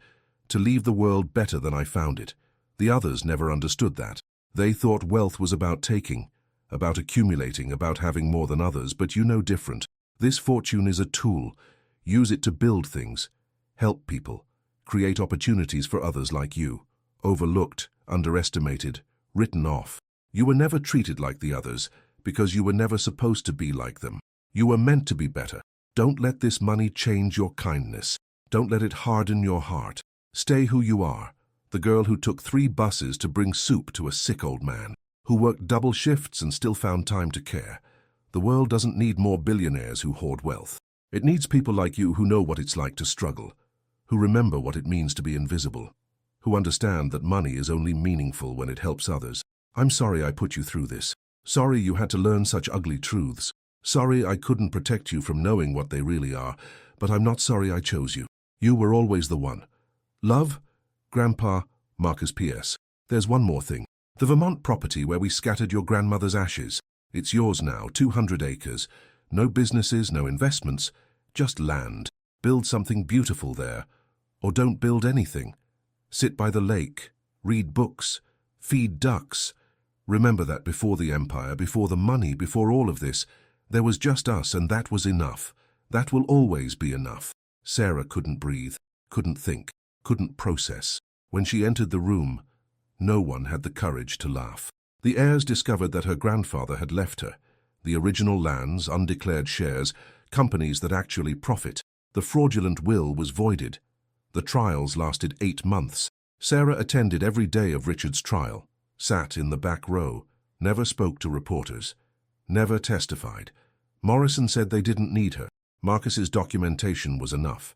to leave the world better than I found it. The others never understood that. They thought wealth was about taking, about accumulating, about having more than others, but you know different. This fortune is a tool. Use it to build things, help people, create opportunities for others like you. Overlooked, underestimated, written off. You were never treated like the others because you were never supposed to be like them. You were meant to be better. Don't let this money change your kindness. Don't let it harden your heart. Stay who you are, the girl who took 3 buses to bring soup to a sick old man, who worked double shifts and still found time to care. The world doesn't need more billionaires who hoard wealth. It needs people like you who know what it's like to struggle, who remember what it means to be invisible, who understand that money is only meaningful when it helps others. I'm sorry I put you through this. Sorry you had to learn such ugly truths. Sorry I couldn't protect you from knowing what they really are, but I'm not sorry I chose you. You were always the one. Love, Grandpa, Marcus. P.S. There's one more thing. The Vermont property where we scattered your grandmother's ashes. It's yours now, 200 acres. No businesses, no investments, just land. Build something beautiful there. Or don't build anything. Sit by the lake, read books, feed ducks. Remember that before the empire, before the money, before all of this, there was just us, and that was enough. That will always be enough. Sarah couldn't breathe, couldn't think, couldn't process. When she entered the room, no one had the courage to laugh. The heirs discovered that her grandfather had left her. The original lands, undeclared shares, companies that actually profit. The fraudulent will was voided. The trials lasted 8 months. Sarah attended every day of Richard's trial, sat in the back row, never spoke to reporters, never testified. Morrison said they didn't need her. Marcus's documentation was enough.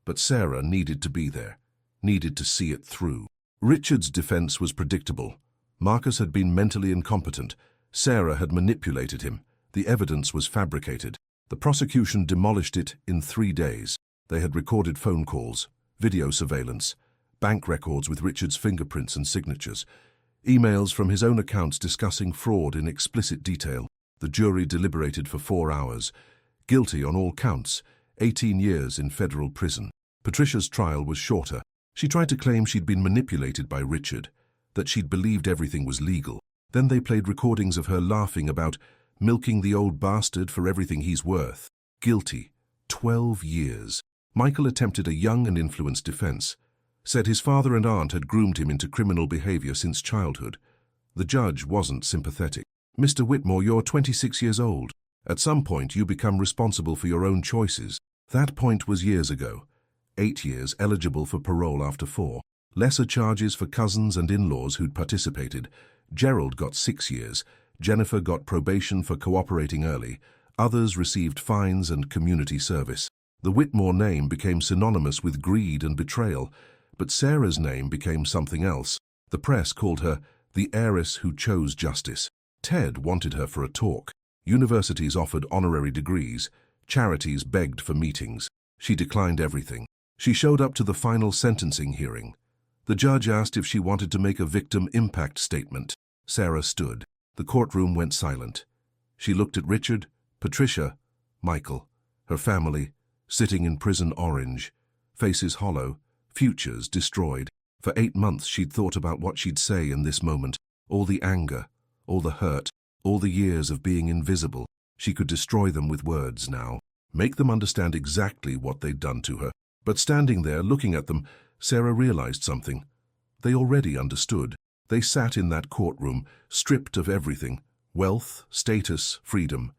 But Sarah needed to be there, needed to see it through. Richard's defense was predictable. Marcus had been mentally incompetent. Sarah had manipulated him. The evidence was fabricated. The prosecution demolished it in 3 days. They had recorded phone calls, video surveillance, bank records with Richard's fingerprints and signatures, emails from his own accounts discussing fraud in explicit detail. The jury deliberated for 4 hours. Guilty on all counts, 18 years in federal prison. Patricia's trial was shorter. She tried to claim she'd been manipulated by Richard, that she'd believed everything was legal. Then they played recordings of her laughing about milking the old bastard for everything he's worth. Guilty. 12 years. Michael attempted a young and influenced defense. Said his father and aunt had groomed him into criminal behavior since childhood. The judge wasn't sympathetic. Mr. Whitmore, you're 26 years old. At some point, you become responsible for your own choices. That point was years ago. 8 years, eligible for parole after 4. Lesser charges for cousins and in-laws who'd participated. Gerald got 6 years. Jennifer got probation for cooperating early. Others received fines and community service. The Whitmore name became synonymous with greed and betrayal, but Sarah's name became something else. The press called her the heiress who chose justice. Ted wanted her for a talk. Universities offered honorary degrees. Charities begged for meetings. She declined everything. She showed up to the final sentencing hearing. The judge asked if she wanted to make a victim impact statement. Sarah stood. The courtroom went silent. She looked at Richard, Patricia, Michael, her family, sitting in prison orange, faces hollow, futures destroyed. For 8 months she'd thought about what she'd say in this moment. All the anger, all the hurt, all the years of being invisible. She could destroy them with words now. Make them understand exactly what they'd done to her. But standing there, looking at them, Sarah realized something. They already understood. They sat in that courtroom, stripped of everything, wealth, status, freedom,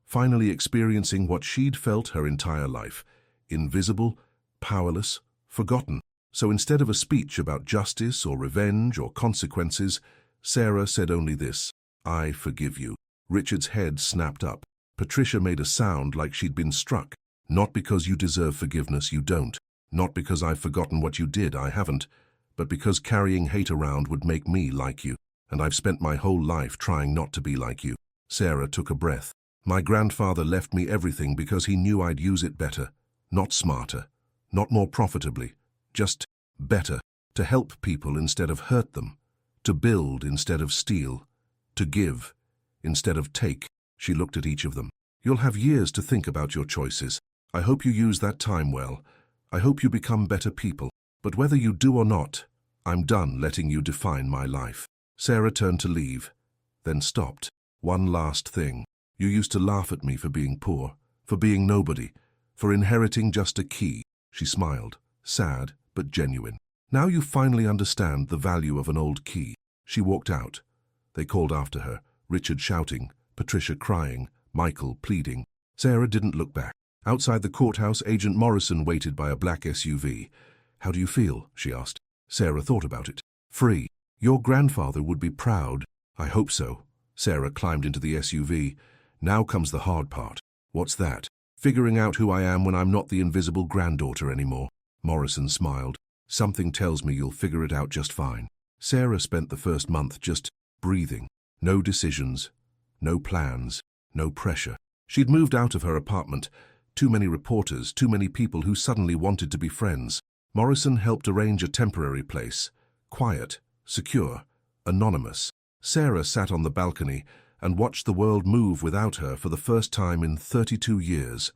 finally experiencing what she'd felt her entire life, invisible, powerless, forgotten. So instead of a speech about justice or revenge or consequences, Sarah said only this: "I forgive you." Richard's head snapped up. Patricia made a sound like she'd been struck. "Not because you deserve forgiveness, you don't. Not because I've forgotten what you did, I haven't. But because carrying hate around would make me like you. And I've spent my whole life trying not to be like you." Sarah took a breath. "My grandfather left me everything because he knew I'd use it better. Not smarter. Not more profitably. Just better. To help people instead of hurt them. To build instead of steal. To give instead of take." She looked at each of them. "You'll have years to think about your choices. I hope you use that time well. I hope you become better people. But whether you do or not, I'm done letting you define my life." Sarah turned to leave, then stopped. "One last thing. You used to laugh at me for being poor, for being nobody, for inheriting just a key." She smiled, sad but genuine. "Now you finally understand the value of an old key." She walked out. They called after her, Richard shouting, Patricia crying, Michael pleading. Sarah didn't look back. Outside the courthouse, Agent Morrison waited by a black SUV. "How do you feel?" she asked. Sarah thought about it. "Free. Your grandfather would be proud." "I hope so." Sarah climbed into the SUV. "Now comes the hard part." "What's that?" "Figuring out who I am when I'm not the invisible granddaughter anymore." Morrison smiled. "Something tells me you'll figure it out just fine." Sarah spent the first month just breathing. No decisions, no plans, no pressure. She'd moved out of her apartment. Too many reporters, too many people who suddenly wanted to be friends. Morrison helped arrange a temporary place. Quiet, secure, anonymous. Sarah sat on the balcony and watched the world move without her for the first time in 32 years.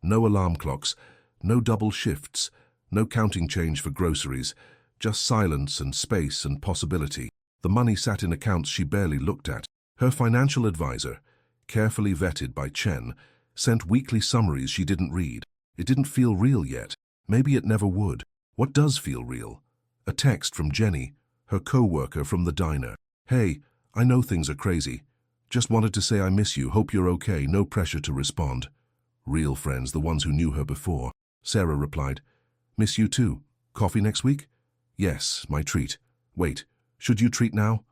No alarm clocks, no double shifts, no counting change for groceries, just silence and space and possibility. The money sat in accounts she barely looked at. Her financial advisor, carefully vetted by Chen, sent weekly summaries she didn't read. It didn't feel real yet. Maybe it never would. What does feel real? A text from Jenny, her co-worker from the diner. "Hey, I know things are crazy. Just wanted to say I miss you, hope you're okay, no pressure to respond." Real friends, the ones who knew her before. Sarah replied, "Miss you too. Coffee next week?" "Yes, my treat." "Wait, should you treat now?"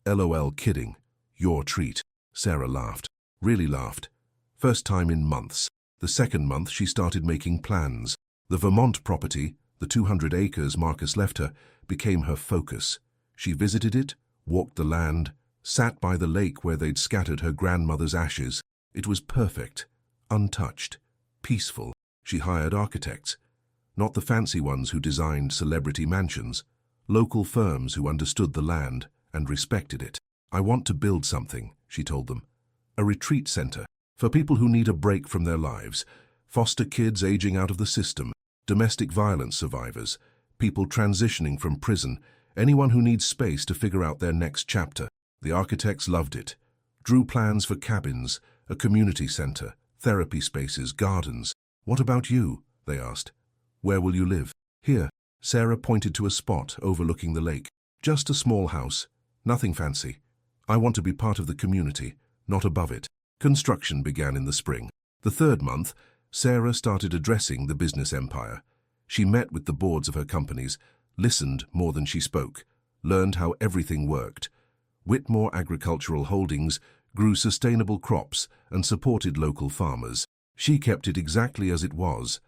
"LOL, kidding. Your treat." Sarah laughed. Really laughed. First time in months. The second month she started making plans. The Vermont property, the 200 acres Marcus left her, became her focus. She visited it, walked the land, sat by the lake where they'd scattered her grandmother's ashes. It was perfect, untouched, peaceful. She hired architects. Not the fancy ones who designed celebrity mansions. Local firms who understood the land and respected it. "I want to build something," she told them. "A retreat center for people who need a break from their lives. Foster kids aging out of the system, domestic violence survivors, people transitioning from prison, anyone who needs space to figure out their next chapter." The architects loved it. Drew plans for cabins, a community center, therapy spaces, gardens. What about you? They asked. Where will you live? Here. Sarah pointed to a spot overlooking the lake. Just a small house. Nothing fancy. I want to be part of the community, not above it. Construction began in the spring. The third month, Sarah started addressing the business empire. She met with the boards of her companies, listened more than she spoke, learned how everything worked. Whitmore Agricultural Holdings grew sustainable crops and supported local farmers. She kept it exactly as it was,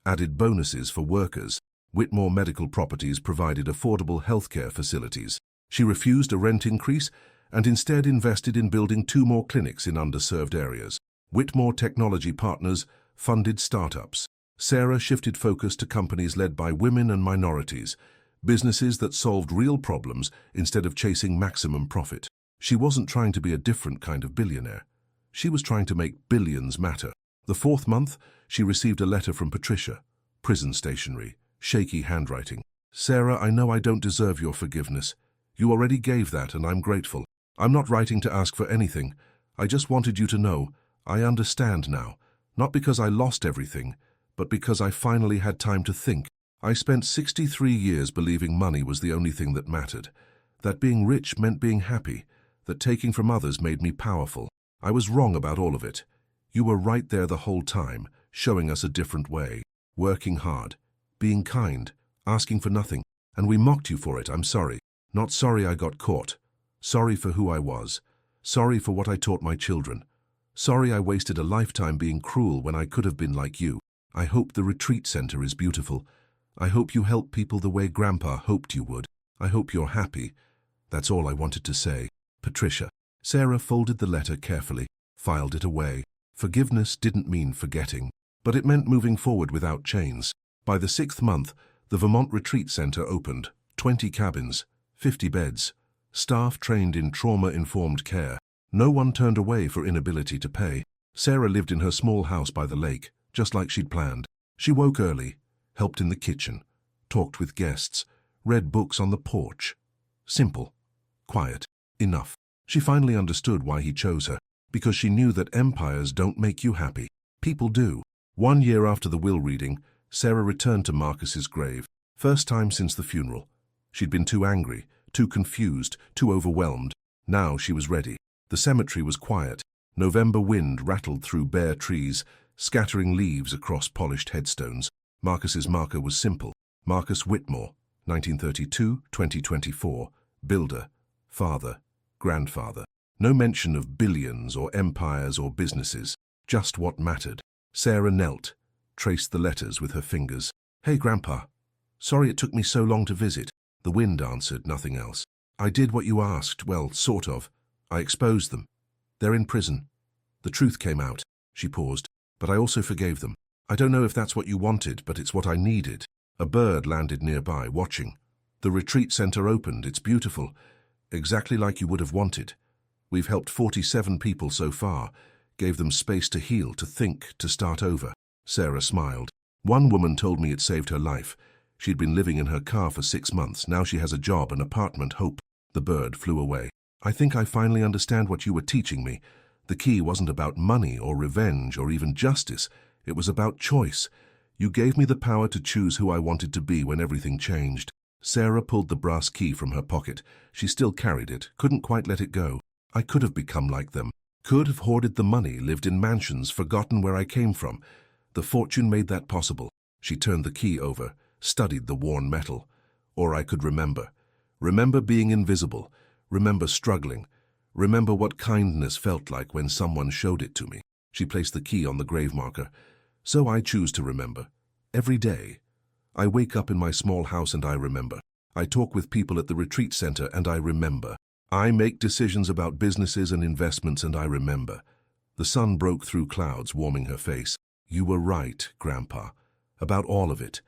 added bonuses for workers. Whitmore Medical Properties provided affordable healthcare facilities. She refused a rent increase and instead invested in building 2 more clinics in underserved areas. Whitmore Technology Partners funded startups. Sarah shifted focus to companies led by women and minorities, businesses that solved real problems instead of chasing maximum profit. She wasn't trying to be a different kind of billionaire. She was trying to make billions matter. The 4th month, she received a letter from Patricia. Prison stationery, shaky handwriting. Sarah, I know I don't deserve your forgiveness. You already gave that and I'm grateful. I'm not writing to ask for anything. I just wanted you to know, I understand now. Not because I lost everything, but because I finally had time to think. I spent 63 years believing money was the only thing that mattered, that being rich meant being happy, that taking from others made me powerful. I was wrong about all of it. You were right there the whole time, showing us a different way, working hard, being kind, asking for nothing, and we mocked you for it. I'm sorry. Not sorry I got caught. Sorry for who I was. Sorry for what I taught my children. Sorry I wasted a lifetime being cruel when I could have been like you. I hope the retreat center is beautiful. I hope you help people the way Grandpa hoped you would. I hope you're happy. That's all I wanted to say. Patricia. Sarah folded the letter carefully, filed it away. Forgiveness didn't mean forgetting, but it meant moving forward without chains. By the 6th month, the Vermont Retreat Center opened. 20 cabins, 50 beds, staff trained in trauma-informed care. No one turned away for inability to pay. Sarah lived in her small house by the lake, just like she'd planned. She woke early, helped in the kitchen, talked with guests, read books on the porch. Simple, quiet, enough. She finally understood why he chose her, because she knew that empires don't make you happy. People do. 1 year after the will reading, Sarah returned to Marcus's grave. First time since the funeral. She'd been too angry, too confused, too overwhelmed. Now she was ready. The cemetery was quiet. November wind rattled through bare trees, scattering leaves across polished headstones. Marcus's marker was simple. Marcus Whitmore, 1932-2024, builder, father, grandfather. No mention of billions or empires or businesses, just what mattered. Sarah knelt, traced the letters with her fingers. Hey, Grandpa. Sorry it took me so long to visit. The wind answered, nothing else. I did what you asked, well, sort of. I exposed them. They're in prison. The truth came out. She paused. But I also forgave them. I don't know if that's what you wanted, but it's what I needed. A bird landed nearby, watching. The retreat center opened. It's beautiful. Exactly like you would have wanted. We've helped 47 people so far, gave them space to heal, to think, to start over. Sarah smiled. One woman told me it saved her life. She'd been living in her car for 6 months. Now she has a job, an apartment, hope. The bird flew away. I think I finally understand what you were teaching me. The key wasn't about money or revenge or even justice. It was about choice. You gave me the power to choose who I wanted to be when everything changed. Sarah pulled the brass key from her pocket. She still carried it, couldn't quite let it go. I could have become like them. Could have hoarded the money, lived in mansions, forgotten where I came from. The fortune made that possible. She turned the key over, studied the worn metal. Or I could remember. Remember being invisible. Remember struggling. Remember what kindness felt like when someone showed it to me. She placed the key on the grave marker. So I choose to remember. Every day. I wake up in my small house and I remember. I talk with people at the retreat center and I remember. I make decisions about businesses and investments and I remember. The sun broke through clouds, warming her face. You were right, Grandpa. About all of it.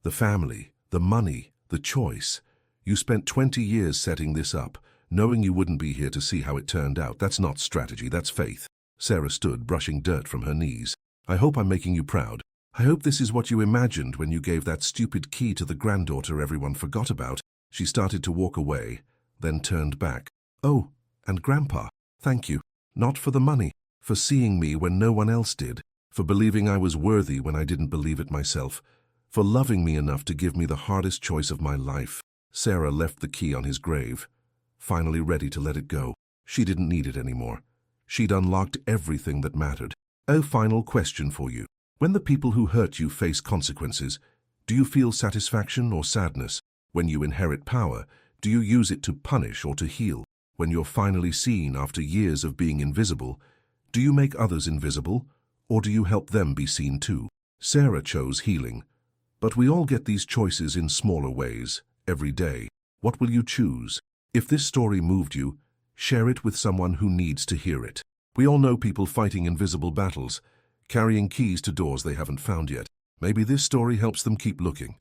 The family, the money, the choice. You spent 20 years setting this up, knowing you wouldn't be here to see how it turned out. That's not strategy, that's faith. Sarah stood, brushing dirt from her knees. I hope I'm making you proud. I hope this is what you imagined when you gave that stupid key to the granddaughter everyone forgot about. She started to walk away, then turned back. Oh, And Grandpa, thank you. Not for the money, for seeing me when no one else did, for believing I was worthy when I didn't believe it myself, for loving me enough to give me the hardest choice of my life. Sarah left the key on his grave, finally ready to let it go. She didn't need it anymore. She'd unlocked everything that mattered. A final question for you. When the people who hurt you face consequences, do you feel satisfaction or sadness? When you inherit power, do you use it to punish or to heal? When you're finally seen after years of being invisible, do you make others invisible, or do you help them be seen too? Sarah chose healing, but we all get these choices in smaller ways, every day. What will you choose? If this story moved you, share it with someone who needs to hear it. We all know people fighting invisible battles, carrying keys to doors they haven't found yet. Maybe this story helps them keep looking.